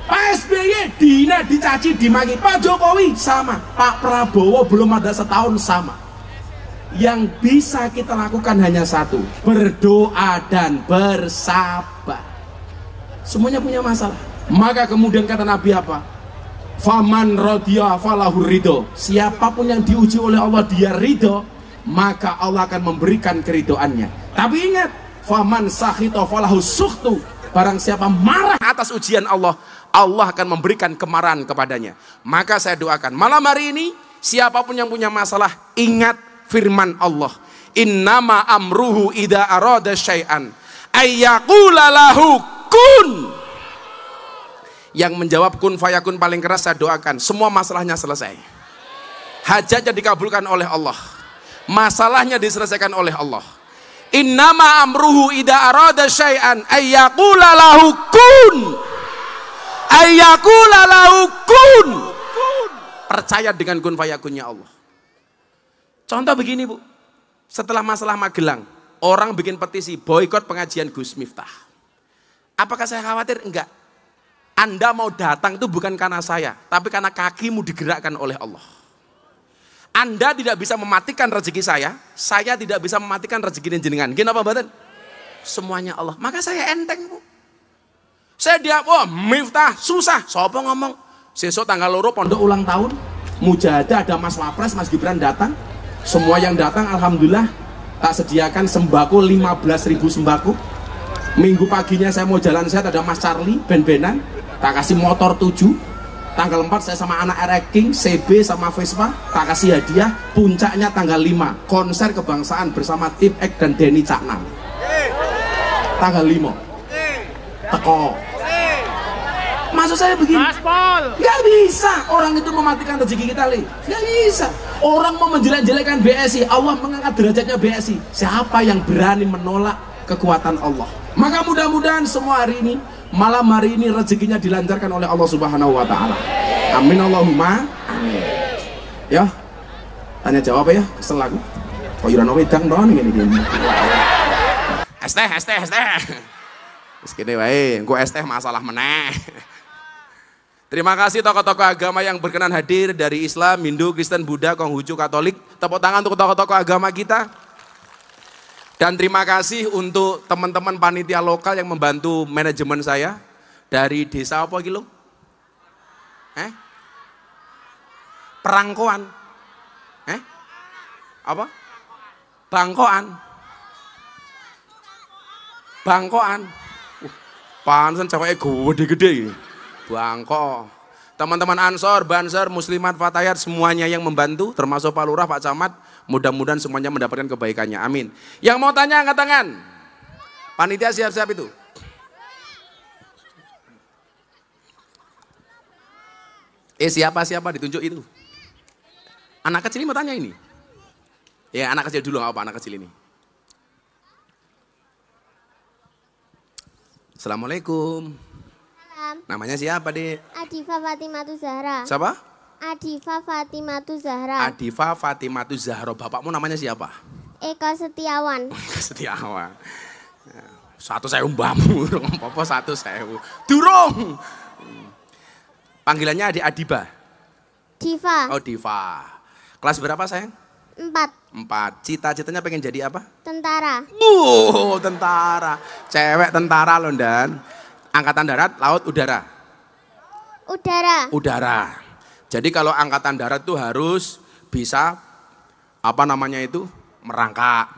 Pak SBY dihina, dicaci, dimaki. Pak Jokowi sama. Pak Prabowo belum ada setahun sama. Yang bisa kita lakukan hanya satu, berdoa dan bersabar. Semuanya punya masalah. Maka kemudian kata Nabi apa? Faman radhiya falahu ridho. Siapapun yang diuji oleh Allah dia ridho, maka Allah akan memberikan keridoannya. Tapi ingat, faman sakhita falahu sukhtu. Barang siapa marah atas ujian Allah, Allah akan memberikan kemarahan kepadanya. Maka saya doakan malam hari ini, siapapun yang punya masalah, ingat firman Allah, innama amruhu idza arada syai'an ayyaqula lahu kun. Yang menjawab kun fayakun paling keras saya doakan semua masalahnya selesai, hajatnya dikabulkan oleh Allah, masalahnya diselesaikan oleh Allah. Innama amruhu idza arada syai'an ayyaqula lahu kun, ayyaqula lahu kun. Percaya dengan kun fayakunnya Allah. Contoh begini Bu, setelah masalah Magelang, orang bikin petisi boikot pengajian Gus Miftah. Apakah saya khawatir? Enggak. Anda mau datang itu bukan karena saya, tapi karena kakimu digerakkan oleh Allah. Anda tidak bisa mematikan rezeki saya tidak bisa mematikan rezeki jenengan. Gini apa badan? Semuanya Allah. Maka saya enteng Bu. Saya dia, wah Miftah susah. Sopo ngomong? Sesok tanggal 2 pondok ulang tahun, mujahadah ada Mas Wapres, Mas Gibran datang. Semua yang datang alhamdulillah tak sediakan sembako 15.000 sembako. Minggu paginya saya mau jalan sehat, ada Mas Charlie ben-benan, tak kasih motor 7. Tanggal 4 saya sama anak King, CB sama Vespa, tak kasih hadiah. Puncaknya tanggal 5 konser kebangsaan bersama Tip Ek dan Denny Caknan. Tanggal 5 teko. Maksud saya begini, gak bisa orang itu mematikan rezeki kita, gak bisa. Orang mau menjelek-jelekan BSI, Allah mengangkat derajatnya BSI. Siapa yang berani menolak kekuatan Allah? Maka mudah-mudahan semua hari ini, malam hari ini rezekinya dilancarkan oleh Allah Subhanahu wa Ta'ala. Amin Allahumma amin. Ya, tanya jawab ya, kesel aku. Kok yurano wedang dong gini. Esteh. Segini wae, engko esteh masalah meneh. Terima kasih tokoh-tokoh agama yang berkenan hadir dari Islam, Hindu, Kristen, Buddha, Konghucu, Katolik. Tepuk tangan untuk tokoh-tokoh agama kita. Dan terima kasih untuk teman-teman panitia lokal yang membantu manajemen saya dari desa apa gitu? Perangkoan. Apa? Bangkoan. Pansen ceweknya gede-gede. Bangko. Teman-teman Ansor, Banser, Muslimat, Fatayat, semuanya yang membantu, termasuk Pak Lurah, Pak Camat, mudah-mudahan semuanya mendapatkan kebaikannya. Amin. Yang mau tanya angkat tangan. Panitia siap-siap itu. Siapa ditunjuk itu? Anak kecil ini mau tanya ini. Ya anak kecil dulu, apa anak kecil ini? Assalamualaikum. Namanya siapa, Dek? Adifa Fatimatu Zahra. Siapa? Adifa Fatimatu Zahra. Adifa Fatimatu Zahra. Bapakmu namanya siapa? Eko Setiawan. Setiawan. 1.000 mbahmu, apa 1.000. Durung. Panggilannya adik Adiba. Diva. Oh, Diva. Kelas berapa, sayang? 4. Cita-citanya pengen jadi apa? Tentara. Tentara. Cewek tentara loh, Dan. Angkatan darat, laut, udara. Udara. Udara. Jadi kalau angkatan darat tuh harus bisa apa namanya itu? Merangkak.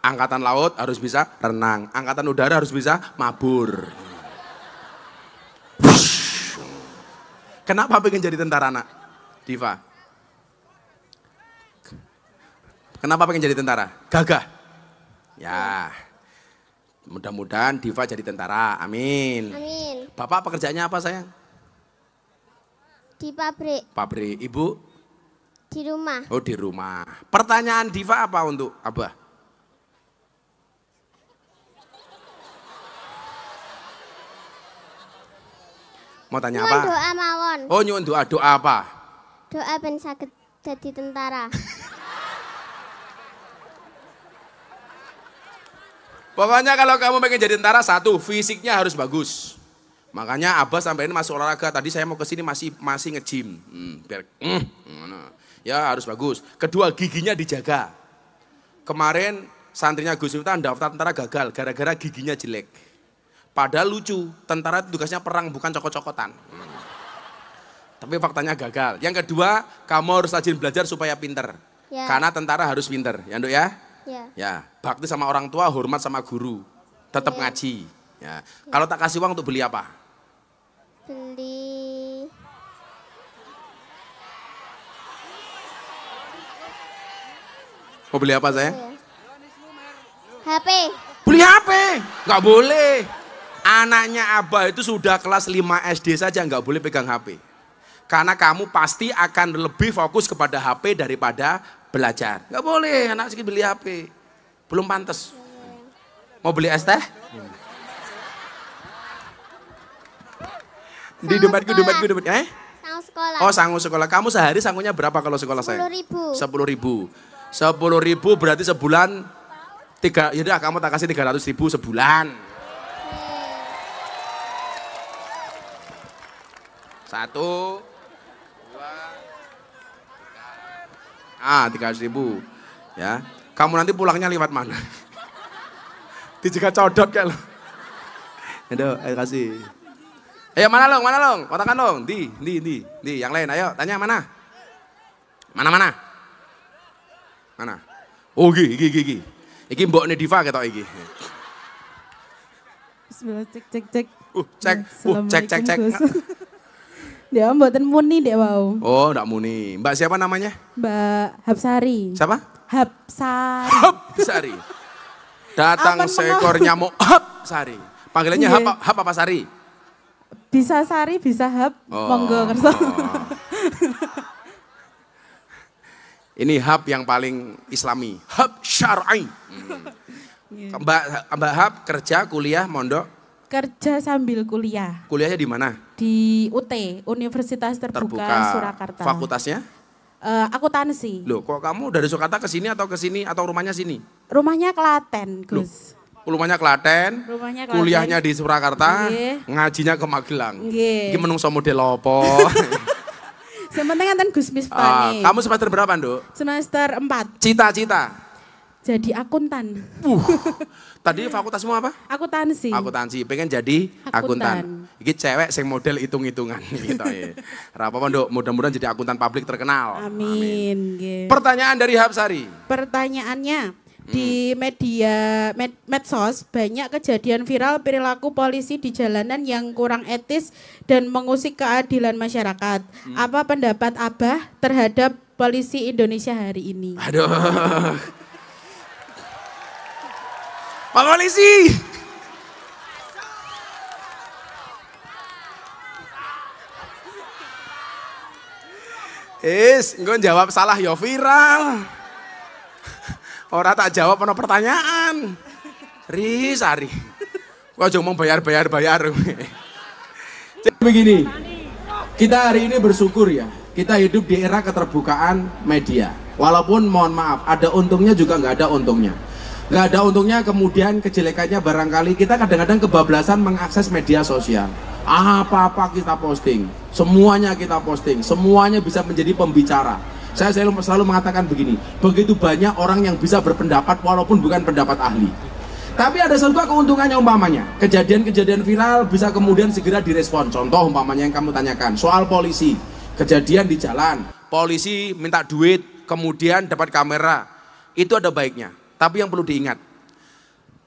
Angkatan laut harus bisa renang. Angkatan udara harus bisa mabur. Kenapa pengen jadi tentara, Nak? Diva. Kenapa pengen jadi tentara? Gagah. Ya. Mudah-mudahan Diva jadi tentara. Amin. Amin. Bapak pekerjaannya apa, sayang? Di pabrik. Pabrik. Ibu? Di rumah. Oh, di rumah. Pertanyaan Diva apa untuk Abah? Mau tanya Nyuwun apa? doa mawon. Oh, nyuwun doa. Doa apa? Doa ben saged jadi tentara. Pokoknya kalau kamu pengen jadi tentara, satu, fisiknya harus bagus. Makanya Abah sampai ini masuk olahraga. Tadi saya mau ke sini masih nge-gym. Ya harus bagus. Kedua, giginya dijaga. Kemarin santrinya Gus Miftah daftar tentara gagal gara-gara giginya jelek. Padahal lucu, tentara itu tugasnya perang bukan cokot-cokotan. Tapi faktanya gagal. Yang kedua, kamu harus rajin belajar supaya pinter. Ya. Karena tentara harus pinter, ya Nduk ya? Ya. Ya, bakti sama orang tua, hormat sama guru. Tetap ngaji. Ya. Kalau tak kasih uang untuk beli apa? Beli Mau beli apa sayang? HP. Beli HP? Nggak boleh. Anaknya Abah itu sudah kelas 5 SD saja nggak boleh pegang HP. Karena kamu pasti akan lebih fokus kepada HP daripada belajar. Nggak boleh anak sedikit beli HP. Belum pantas. Mau beli es teh? Di dompetku. Sang sekolah. Oh, sangu sekolah. Kamu sehari sangunya berapa kalau sekolah saya? 10.000. 10.000. 10.000 berarti sebulan 3, yaudah kamu tak kasih 300.000 sebulan. 1, 2, 300.000. Ya. Kamu nanti pulangnya lewat mana? Dijika codot kayak lo. Aduh, ayo kasih. Ayo mana long? Kotakan long. Di, yang lain ayo tanya mana? Mana? Oh, gigi. Iki mbokne Diva ketok iki. Bismillah, Cek. Dia mboten muni dek wau. Oh, ndak muni. Mbak siapa namanya? Mbak Hapsari. Siapa? Hapsari. Hapsari. Datang seekor nyamuk Hapsari. Panggilannya Iya. Hap apa Sari? Bisa Sari, bisa Hap. Oh. Monggo kersa. Ini hab yang paling islami. Hab syar'i. Mbak Hab kerja, kuliah, mondok? Kerja sambil kuliah. Kuliahnya di mana? Di UT, Universitas Terbuka Surakarta. Fakultasnya? Akuntansi. Loh, kok kamu dari Surakarta ke sini atau rumahnya sini? Rumahnya Klaten, Gus. Rumahnya Klaten, kuliahnya di Surakarta, ngajinya ke Magelang. Ini menungso model apa? Sementing enten Gus Miftah nih. Kamu semester berapa, Nduk? Semester 4. Cita-cita? Jadi akuntan. Tadi fakultasmu apa? Akuntansi. Akuntansi, pengen jadi akuntan. Iki cewek sing model hitung-hitungan gitu ya. Apa Nduk, mudah-mudahan jadi akuntan publik terkenal. Amin. Pertanyaan dari Hapsari. Pertanyaannya, di media medsos banyak kejadian viral perilaku polisi di jalanan yang kurang etis dan mengusik keadilan masyarakat. Apa pendapat Abah terhadap polisi Indonesia hari ini? Aduh. Pak Polisi. Engko jawab salah ya viral. Ora tak jawab ana pertanyaan. Sari. Kok aja mau bayar. Begini, kita hari ini bersyukur ya, kita hidup di era keterbukaan media. Walaupun mohon maaf, ada untungnya juga nggak ada untungnya. Nggak ada untungnya, kemudian kejelekannya barangkali kita kadang-kadang kebablasan mengakses media sosial. Apa-apa kita posting, semuanya kita posting, semuanya bisa menjadi pembicara. Saya selalu mengatakan begini, begitu banyak orang yang bisa berpendapat walaupun bukan pendapat ahli. Tapi ada satu keuntungannya umpamanya. Kejadian-kejadian viral bisa kemudian segera direspon. Contoh umpamanya yang kamu tanyakan, soal polisi. Kejadian di jalan. Polisi minta duit, kemudian dapat kamera. Itu ada baiknya. Tapi yang perlu diingat,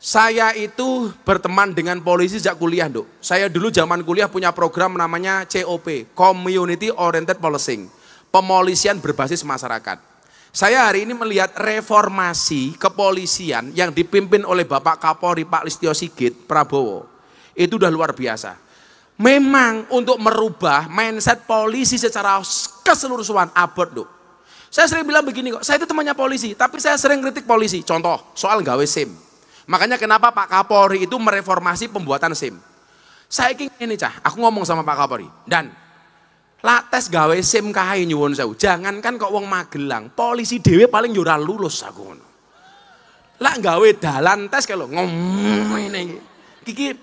saya itu berteman dengan polisi sejak kuliah, Dok. Saya dulu zaman kuliah punya program namanya COP, Community Oriented Policing. Pemolisian berbasis masyarakat. Saya hari ini melihat reformasi kepolisian yang dipimpin oleh Bapak Kapolri Pak Listio Sigit Prabowo. Itu udah luar biasa. Memang untuk merubah mindset polisi secara keseluruhan abot, Dok. Saya sering bilang begini kok, saya itu temannya polisi, tapi saya sering kritik polisi. Contoh, soal gawe SIM. Makanya kenapa Pak Kapolri itu mereformasi pembuatan SIM. Saya ingin ini aku ngomong sama Pak Kapolri, dan lah tes gawe SIM kae nyuwun sewu. Jangankan kok wong Magelang, polisi dhewe paling yo ora lulus aku ngono. Lah gawe dalan tes kalau ngene iki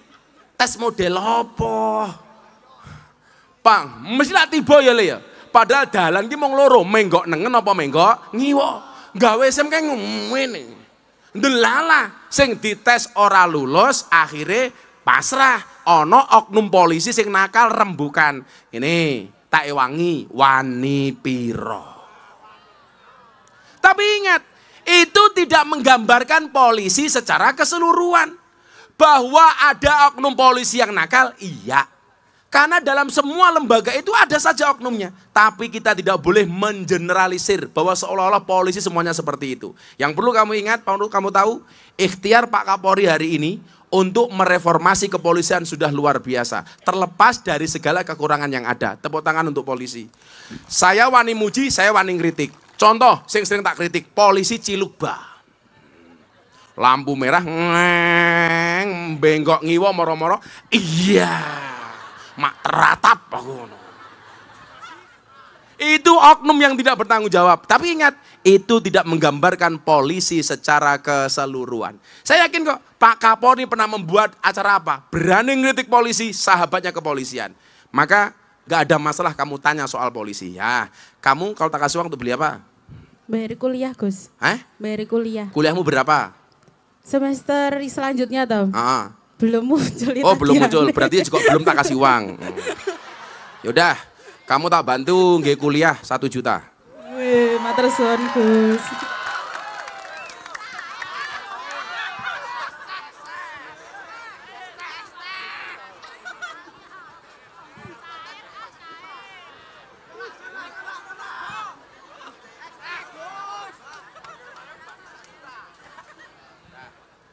tes model apa? Pang, mesti lak tiba ya le ya. Padahal dalan ki mung loro, menggok nengen apa menggok ngiwo. Gawe SIM kae ngene. Ndelala sing dites ora lulus, akhirnya pasrah. Ono oknum polisi sing nakal rembukan. Ini tak ewangi wani piro. Tapi ingat, itu tidak menggambarkan polisi secara keseluruhan. Bahwa ada oknum polisi yang nakal, iya. Karena dalam semua lembaga itu ada saja oknumnya. Tapi kita tidak boleh mengeneralisir bahwa seolah-olah polisi semuanya seperti itu. Yang perlu kamu ingat, perlu kamu tahu, ikhtiar Pak Kapolri hari ini untuk mereformasi kepolisian sudah luar biasa. Terlepas dari segala kekurangan yang ada. Tepuk tangan untuk polisi. Saya wani muji, saya wani kritik. Contoh, sering tak kritik, polisi Cilukba. Lampu merah, bengkok ngiwo moro-moro. Iya, mak teratap aku. Itu oknum yang tidak bertanggung jawab. Tapi ingat, itu tidak menggambarkan polisi secara keseluruhan. Saya yakin kok Pak Kapolri pernah membuat acara apa? Berani ngeritik polisi, sahabatnya kepolisian. Maka gak ada masalah kamu tanya soal polisi. Ya, kamu kalau tak kasih uang untuk beli apa? Bayar kuliah, Gus. Bayar kuliah. Kuliahmu berapa? Semester selanjutnya toh? Belum muncul. Oh, belum muncul. Berarti juga belum tak kasih uang. Yaudah, kamu tak bantu nggih kuliah 1 juta. Wih, matur suwun, Gus.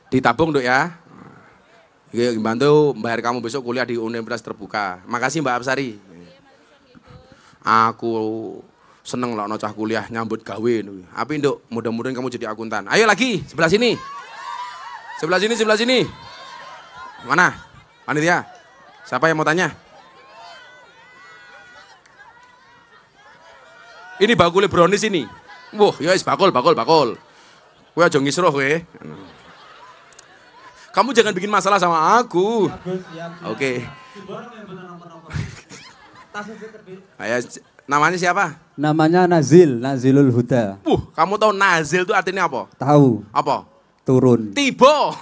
Ditabung, Dok ya. Bantu bayar kamu besok kuliah di universitas terbuka. Makasih Mbak Absari. Aku seneng lah nocah kuliah nyambut gawe. Tapi Nduk, mudah-mudahan kamu jadi akuntan. Ayo lagi, sebelah sini. Sebelah sini. Mana? Panitia. Siapa yang mau tanya? Ini bakule brownies ini. Wah, ya wis bakul. Kowe aja ngisruh kowe. Kamu jangan bikin masalah sama aku. Oke. Ayo, namanya siapa? Namanya Nazilul Huda. Kamu tahu Nazil itu artinya apa? Tahu. Apa? Turun. Tiba.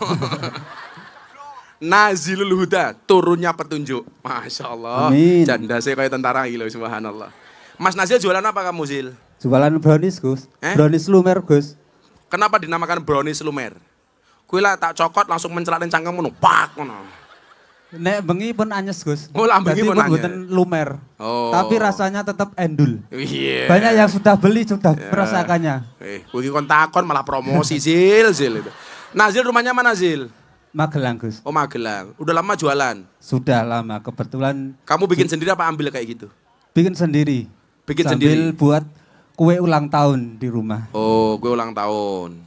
Nazilul Huda, turunnya petunjuk. Masya Allah. Amin. Janda saya kayak tentara gitu, subhanallah. Mas Nazil jualan apa kamu, Zil? Jualan brownies, Gus. Brownies lumer, Gus. Kenapa dinamakan brownies lumer? Kue lah tak cokot langsung mencelatin cangkemmu, pak ngono. Nek bengi pun anyes, Gus. Oh, bengi pun anyes. Lumer. Oh. Tapi rasanya tetap endul. Yeah. Banyak yang sudah beli sudah merasakannya. Kowe kon takon malah promosi Zil itu. Nazil rumahnya mana, Zil? Magelang, Gus. Oh, Magelang. Udah lama jualan? Sudah lama, kebetulan. Kamu bikin sendiri apa ambil kayak gitu? Bikin sendiri. Sambil buat kue ulang tahun di rumah. Oh, kue ulang tahun.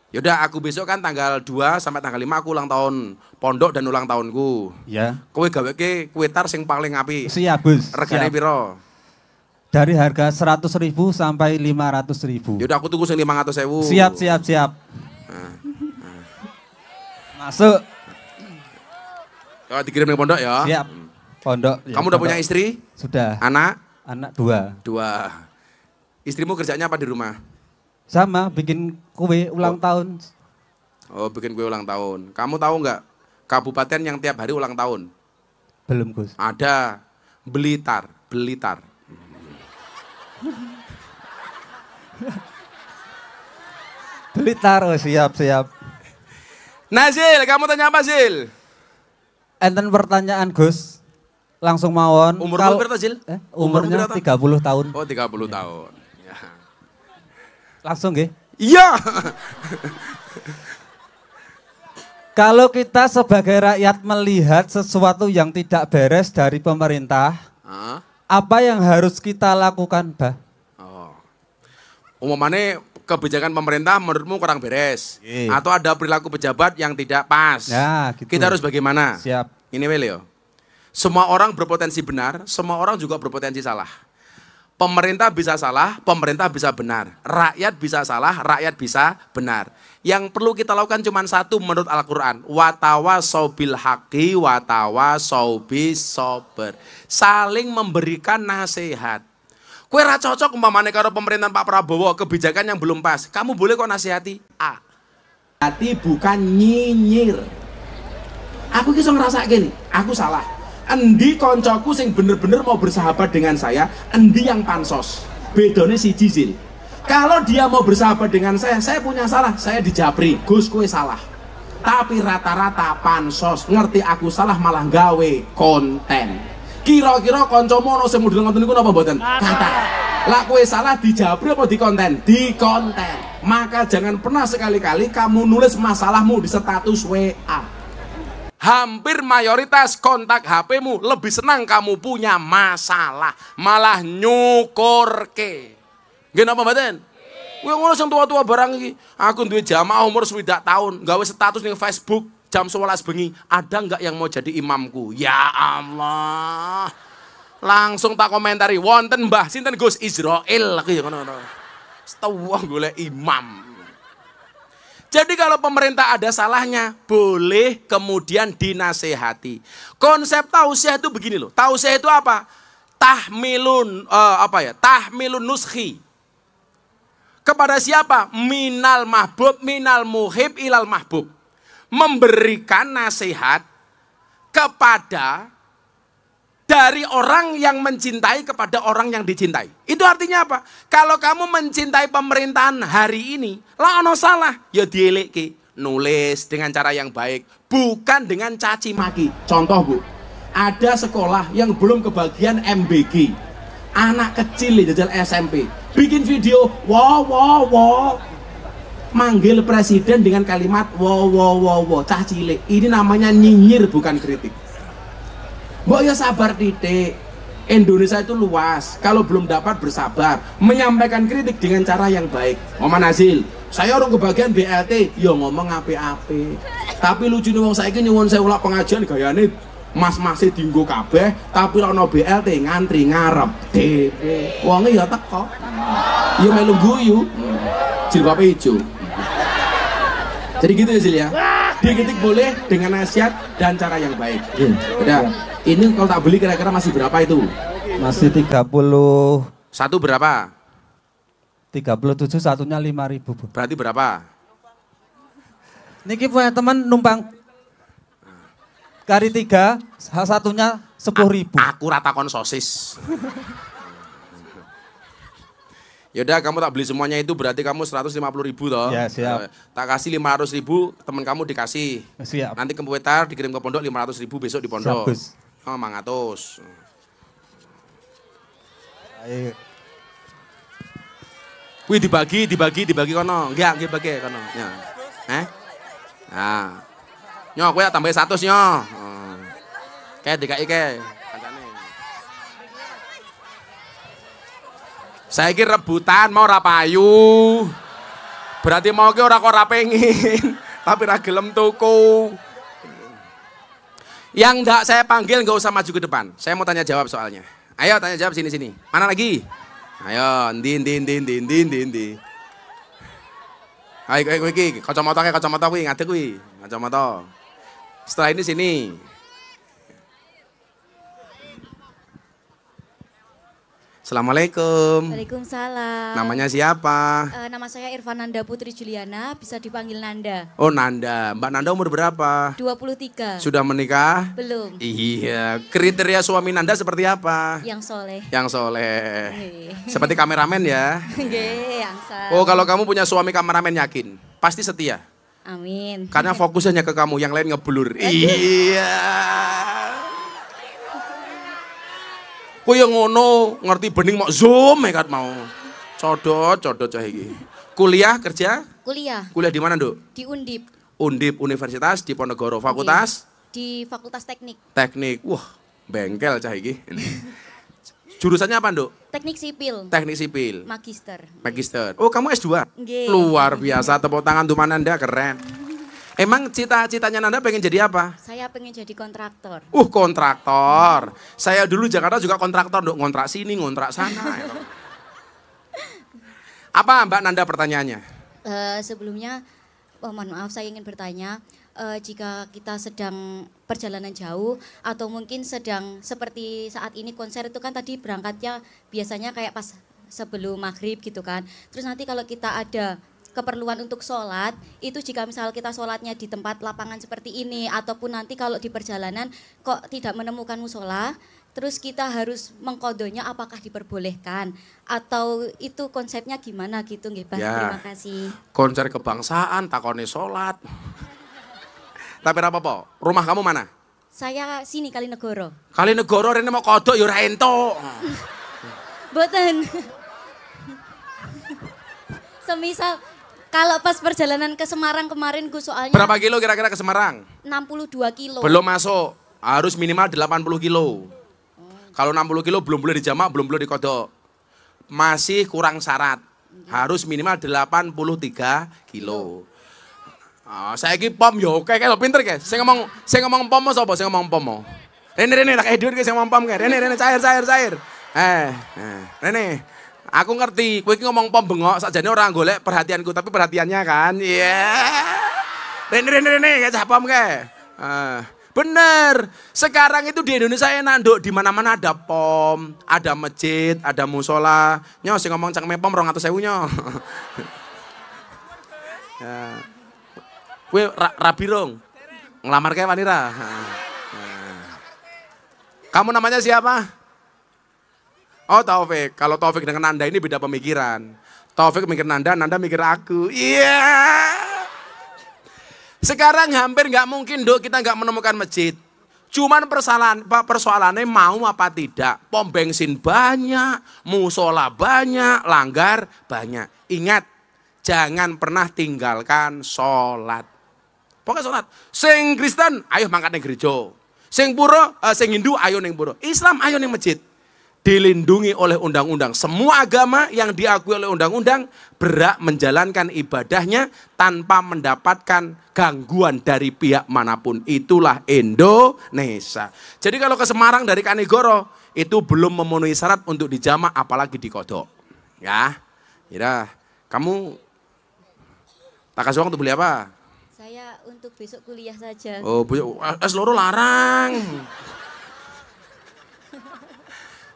Yaudah, aku besok kan tanggal 2 sampai tanggal 5 aku ulang tahun pondok dan ulang tahunku. Ya. Kowe gaweke kue tar sing paling apik. Siap, Gus. Regane piro? Dari harga 100.000 sampai 500.000. Yaudah, aku tunggu sing 500.000. Siap. Masuk. Ya, dikirim ke pondok ya. Siap. Pondok. Kamu udah punya istri? Sudah. Anak? Anak 2. 2. Istrimu kerjanya apa di rumah? Sama, bikin kue ulang tahun. Oh, bikin kue ulang tahun. Kamu tahu nggak kabupaten yang tiap hari ulang tahun? Belum, Gus. Ada Blitar. Blitar, oh, siap. Nazil, kamu tanya apa, Zil? Enten pertanyaan, Gus. Langsung mawon. Umurmu berapa, Zil? Umurnya 30 tahun. Oh, 30 tahun. Ya. Langsung nggih. Iya. Kalau kita sebagai rakyat melihat sesuatu yang tidak beres dari pemerintah, apa yang harus kita lakukan, Bah? Oh. Umumannya kebijakan pemerintah menurutmu kurang beres. Atau ada perilaku pejabat yang tidak pas. Ya, gitu. Kita harus bagaimana? Siap. Ini Leo. Semua orang berpotensi benar, semua orang juga berpotensi salah. Pemerintah bisa salah, pemerintah bisa benar. Rakyat bisa salah, rakyat bisa benar. Yang perlu kita lakukan cuma satu menurut Al-Quran. Watawasau bil haqqi, watawasau bis sober. Saling memberikan nasihat. Kue ra cocok umpamane karo pemerintahan Pak Prabowo, kebijakan yang belum pas. Kamu boleh kok nasihati. A. Hati bukan nyinyir. Aku kisah ngerasa gini, aku salah. Endi koncoku sing bener-bener mau bersahabat dengan saya, endi yang pansos. Bedone si Jizil. Kalau dia mau bersahabat dengan saya punya salah, saya dijapri, Gus kue salah. Tapi rata-rata pansos, ngerti aku salah malah gawe konten. Kira-kira koncomu ono sing model ngoten niku napa mboten? Kata. Lah kue salah dijapri apa di konten? Di konten. Maka jangan pernah sekali-kali kamu nulis masalahmu di status WA. Hampir mayoritas kontak HP-mu lebih senang kamu punya masalah, malah nyukurke. Nggih napa mboten? Kuwi ngono sing tua-tua barang iki. Aku duwe jamaah umur 20 tahun, gawe status ning Facebook jam 11 bengi. Ada enggak yang mau jadi imamku? Ya Allah. Langsung tak komentari, wonten Mbah sinten Gus Israel aku ya ngono-ngono. Setuwah golek imam. Jadi kalau pemerintah ada salahnya, boleh kemudian dinasehati. Konsep tausiah itu begini loh. Tausiah itu apa? Tahmilun nuskhi. Kepada siapa? Minal mahbub, minal muhib ilal mahbub. Memberikan nasihat kepada dari orang yang mencintai kepada orang yang dicintai. Itu artinya apa? Kalau kamu mencintai pemerintahan hari ini, lah ono salah, ya dielekke, nulis dengan cara yang baik, bukan dengan caci maki. Contoh Bu, ada sekolah yang belum kebagian MBG. Anak kecil jajal SMP, bikin video, wow, manggil presiden dengan kalimat wow, cah cilik. Ini namanya nyinyir bukan kritik. Mbok ya sabar titik. Indonesia itu luas. Kalau belum dapat bersabar, menyampaikan kritik dengan cara yang baik. Mama Nazil, saya orang kebagian BLT, ya ngomong ape-ape. Tapi lucu nih wong saiki nyuwun saya ulak pengajian gayane mas-mase dinggo kabeh, tapi ora ono BLT ngantri ngarep dhewe. Wonge ya teko. Ya melu guyu. Jilbabe ijo. Jadi gitu ya Zil ya. Dikritik boleh dengan nasihat dan cara yang baik. Udah. Ini kalau tak beli kira-kira masih berapa itu? Masih 30. Satu berapa? 37, satunya 5.000. Berarti berapa? Niki punya teman numpang kari 3, satunya 10.000. Aku rata kon sosis. Yaudah kamu tak beli semuanya itu berarti kamu 150.000 toh. Ya siap. Tak kasih 500.000, teman kamu dikasih. Siap. Nanti ke Puetar dikirim ke pondok 500.000 besok di pondok. Siap, Oh, 500. Ayo. Wih dibagi kono. Enggak bagi kono. Ya. Nah. Nyo kowe tambah 100 nyo. Kayak DKI kayak kancane. Saiki rebutan mau ora payu. Berarti mau ki ora kok ora pengin, tapi ra gelem tuku. Yang enggak saya panggil enggak usah maju ke depan. Saya mau tanya jawab soalnya. Ayo tanya jawab sini. Mana lagi? Ayo, ndi. Ayo kowe iki, kacamata kuwi ngadeg kuwi. Kacamata. Setelah ini sini. Assalamualaikum. Waalaikumsalam. Namanya siapa? Nama saya Irfananda Putri Juliana, bisa dipanggil Nanda. Oh Nanda, Mbak Nanda umur berapa? 23. Sudah menikah? Belum. Iya, kriteria suami Nanda seperti apa? Yang soleh. Yang soleh. Seperti kameramen ya? Nggih, angsal. Oh kalau kamu punya suami kameramen yakin? Pasti setia? Amin. Karena fokusnya hanya ke kamu, yang lain ngeblur. Iya. Kok yang ngono, ngerti bening mau zoom kat mau. Codot cah iki. Kuliah, kerja? Kuliah. Kuliah di mana, Nduk? Di Undip. Undip Universitas Diponegoro. Fakultas? Di Fakultas Teknik. Teknik. Wah, bengkel cah iki. Jurusannya apa, Nduk? Teknik Sipil. Teknik Sipil. Magister. Magister. Oh, kamu S2? Nggih. Luar biasa, tepuk tangan untuk Nanda, keren. Emang cita-citanya Nanda pengen jadi apa? Saya pengen jadi kontraktor. Kontraktor. Saya dulu Jakarta juga kontraktor, Nduk. Ngontrak sini, ngontrak sana. Apa Mbak Nanda pertanyaannya? Sebelumnya, mohon maaf saya ingin bertanya, jika kita sedang perjalanan jauh atau mungkin sedang seperti saat ini konser itu kan tadi berangkatnya biasanya kayak pas sebelum maghrib gitu kan. Terus nanti kalau kita ada keperluan untuk sholat, itu jika misal kita sholatnya di tempat lapangan seperti ini, ataupun nanti kalau di perjalanan kok tidak menemukan musola, terus kita harus mengkodonya apakah diperbolehkan, atau itu konsepnya gimana gitu nggih, Bang? Ya, terima kasih. konser kebangsaan, takone sholat. Tapi apa-apa, rumah kamu mana? Saya sini Kalinegoro. Kalinegoro, rene mau kodok, yura ento. Boten. Semisal, kalau pas perjalanan ke Semarang kemarin gue soalnya Berapa kilo kira-kira ke Semarang? 62 kilo. Belum masuk, harus minimal 80 kilo. Kalau 60 kilo belum boleh dijamak, belum boleh dikodok. Masih kurang syarat, harus minimal 83 kilo. Saya ki pom yo, kayak lo pinter kayak. Saya ngomong pom sapa? Saya ngomong pom. Rene tak edit kayak saya ngomong pom kayak. Rene cair. Rene. Aku ngerti, kowe iki ngomong pom bengok, sakjane ora golek perhatianku, tapi perhatiannya kan. Iya. Rene, kayak cah pom kayak. Bener. Sekarang itu di Indonesia enak, Nduk. Di mana-mana ada pom, ada masjid, ada musola. Nyo sing ngomong cangkeme pom 200.000 nyo. Ya. Kowe rabi rong. Ngelamar kayak wanita. Kamu namanya siapa? Oh Taufik, kalau Taufik dengan Nanda ini beda pemikiran. Taufik mikir Nanda, Nanda mikir aku. Iya. Sekarang hampir nggak mungkin Dok kita nggak menemukan masjid. Cuman persoalannya mau apa tidak. Pom bensin banyak, musola banyak, langgar banyak. Ingat, jangan pernah tinggalkan sholat. Pokoknya sholat. Sing Kristen, ayo mangkat ning gereja. Sing pura, sing Hindu, ayo ning pura. Islam, ayo ning masjid. Dilindungi oleh undang-undang. Semua agama yang diakui oleh undang-undang berhak menjalankan ibadahnya tanpa mendapatkan gangguan dari pihak manapun. Itulah Indonesia. Jadi kalau ke Semarang dari Kanigoro itu belum memenuhi syarat untuk dijamak apalagi dikodok. Ya, kamu tak kasih uang untuk beli apa? Saya untuk besok kuliah saja. Oh, seluruh larang.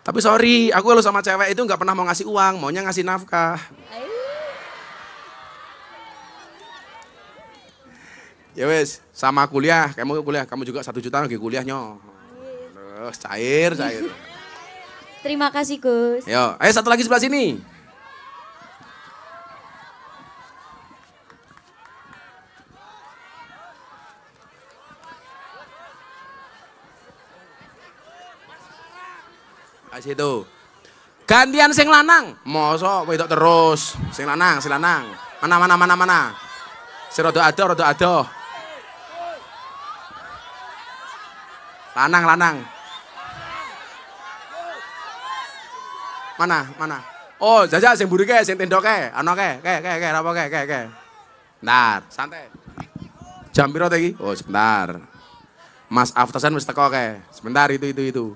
Tapi sorry, aku kalau sama cewek itu nggak pernah mau ngasih uang, maunya ngasih nafkah. Ya wes, sama kuliah, kamu juga 1 juta lagi kuliahnya. Terus cair. Terima kasih Gus. Yo, ayo satu lagi sebelah sini. Situ. Gantian sing lanang. Mosok wedok terus. Sing lanang. Mana. Sing rada ado. Lanang. Mana? Oh, jajal sing mburi sing tendo Ana apa ke. Bentar, santai. Jam piro ta iki? Oh, sebentar. Mas Aftasan wis teko Sebentar itu.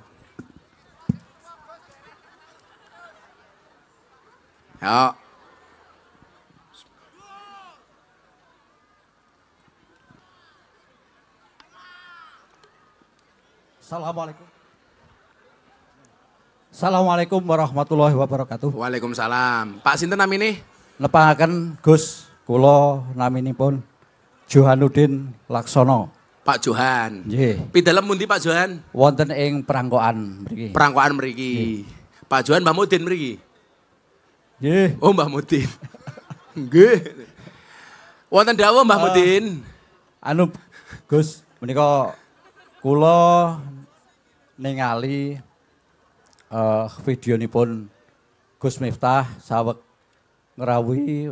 Ya. Assalamualaikum. Assalamualaikum warahmatullahi wabarakatuh. Waalaikumsalam. Pak sinten namine? Nepangaken Gus, kula naminipun Johanudin Laksono. Pak Johan. Nggih. Pidalem pundi Pak Johan? Wonten ing perangkoan mriki. Perangkoan mriki. Pak Johan Mbah Mudin mriki. Nggih. Oh Mbah Mudin. Nggih. Wonten dawuh Mbah Mudin. Anu Gus, menika kula ningali videonipun Gus Miftah saweg ngrawuhi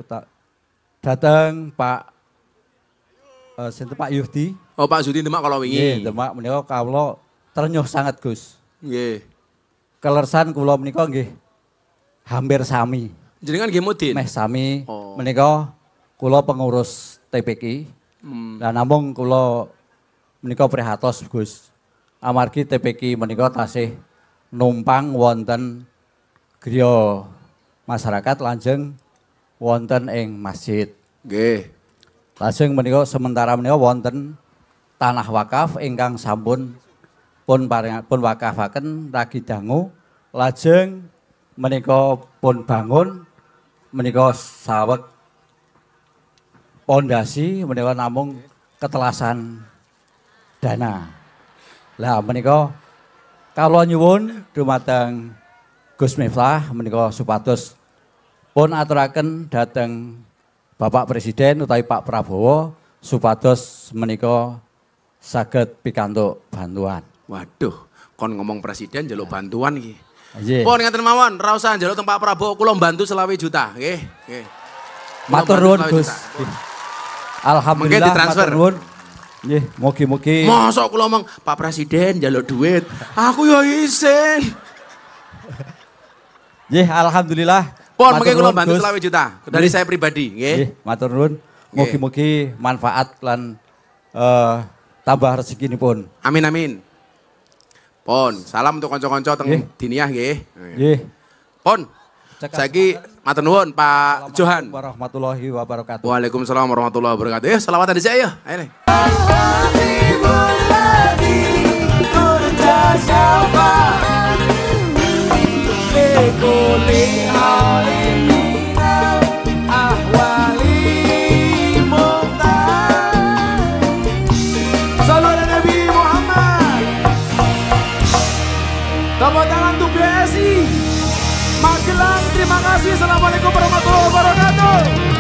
dateng Pak sinten Pak Yudi. Oh Pak Yudi Demak kala wingi. Nggih, Demak menika kawula trenyuh sanget Gus. Nggih. Kelersan kula menika nggih hampir sami. Jenengan nggih Mudin? Meh sami. Menika kula pengurus TPQ. Lah namung kula menika prihatos Gus. Amargi TPQ menika tasih numpang wonten griya masyarakat lajeng wonten ing masjid. Nggih. Lajeng menika sementara menika wonten tanah wakaf ingkang sampun pun wakafaken ragi dangu. Lajeng menika pun bangun menika saweg pondasi menika namung ketelasan dana. Lah menika kawula nyuwun dumateng Gus Miftah menika supados pun aturaken dhateng Bapak Presiden utawi Pak Prabowo supados menika saged pikantuk bantuan. Waduh, kon ngomong presiden njaluk bantuan iki. Nggih. Pun ngaten mawon, ra usah njaluk teng Pak Prabowo, kula mbantu 20 juta, nggih. Nggih. Matur nuwun Gus. Alhamdulillah ditransfer. matur nuwun. Nggih, mugi-mugi. Mosok kula ngomong Pak Presiden njaluk duit. Aku yo isin. Nggih, alhamdulillah. Pun mengke kula bantu 20 juta dari saya pribadi, nggih. Nggih, matur nuwun. Mugi-mugi manfaat lan tambah rezekinipun. Amin amin. Pon, salam untuk konco-konco teng Diniyah nggih. Nggih. Pon, saiki matur nuwun Pak Johan. Warahmatullahi wabarakatuh. Waalaikumsalam warahmatullahi wabarakatuh. Ya, selawatan dhisik ya. Ayo. Tepuk tangan untuk BSI Magelang. Terima kasih. Assalamualaikum warahmatullahi wabarakatuh.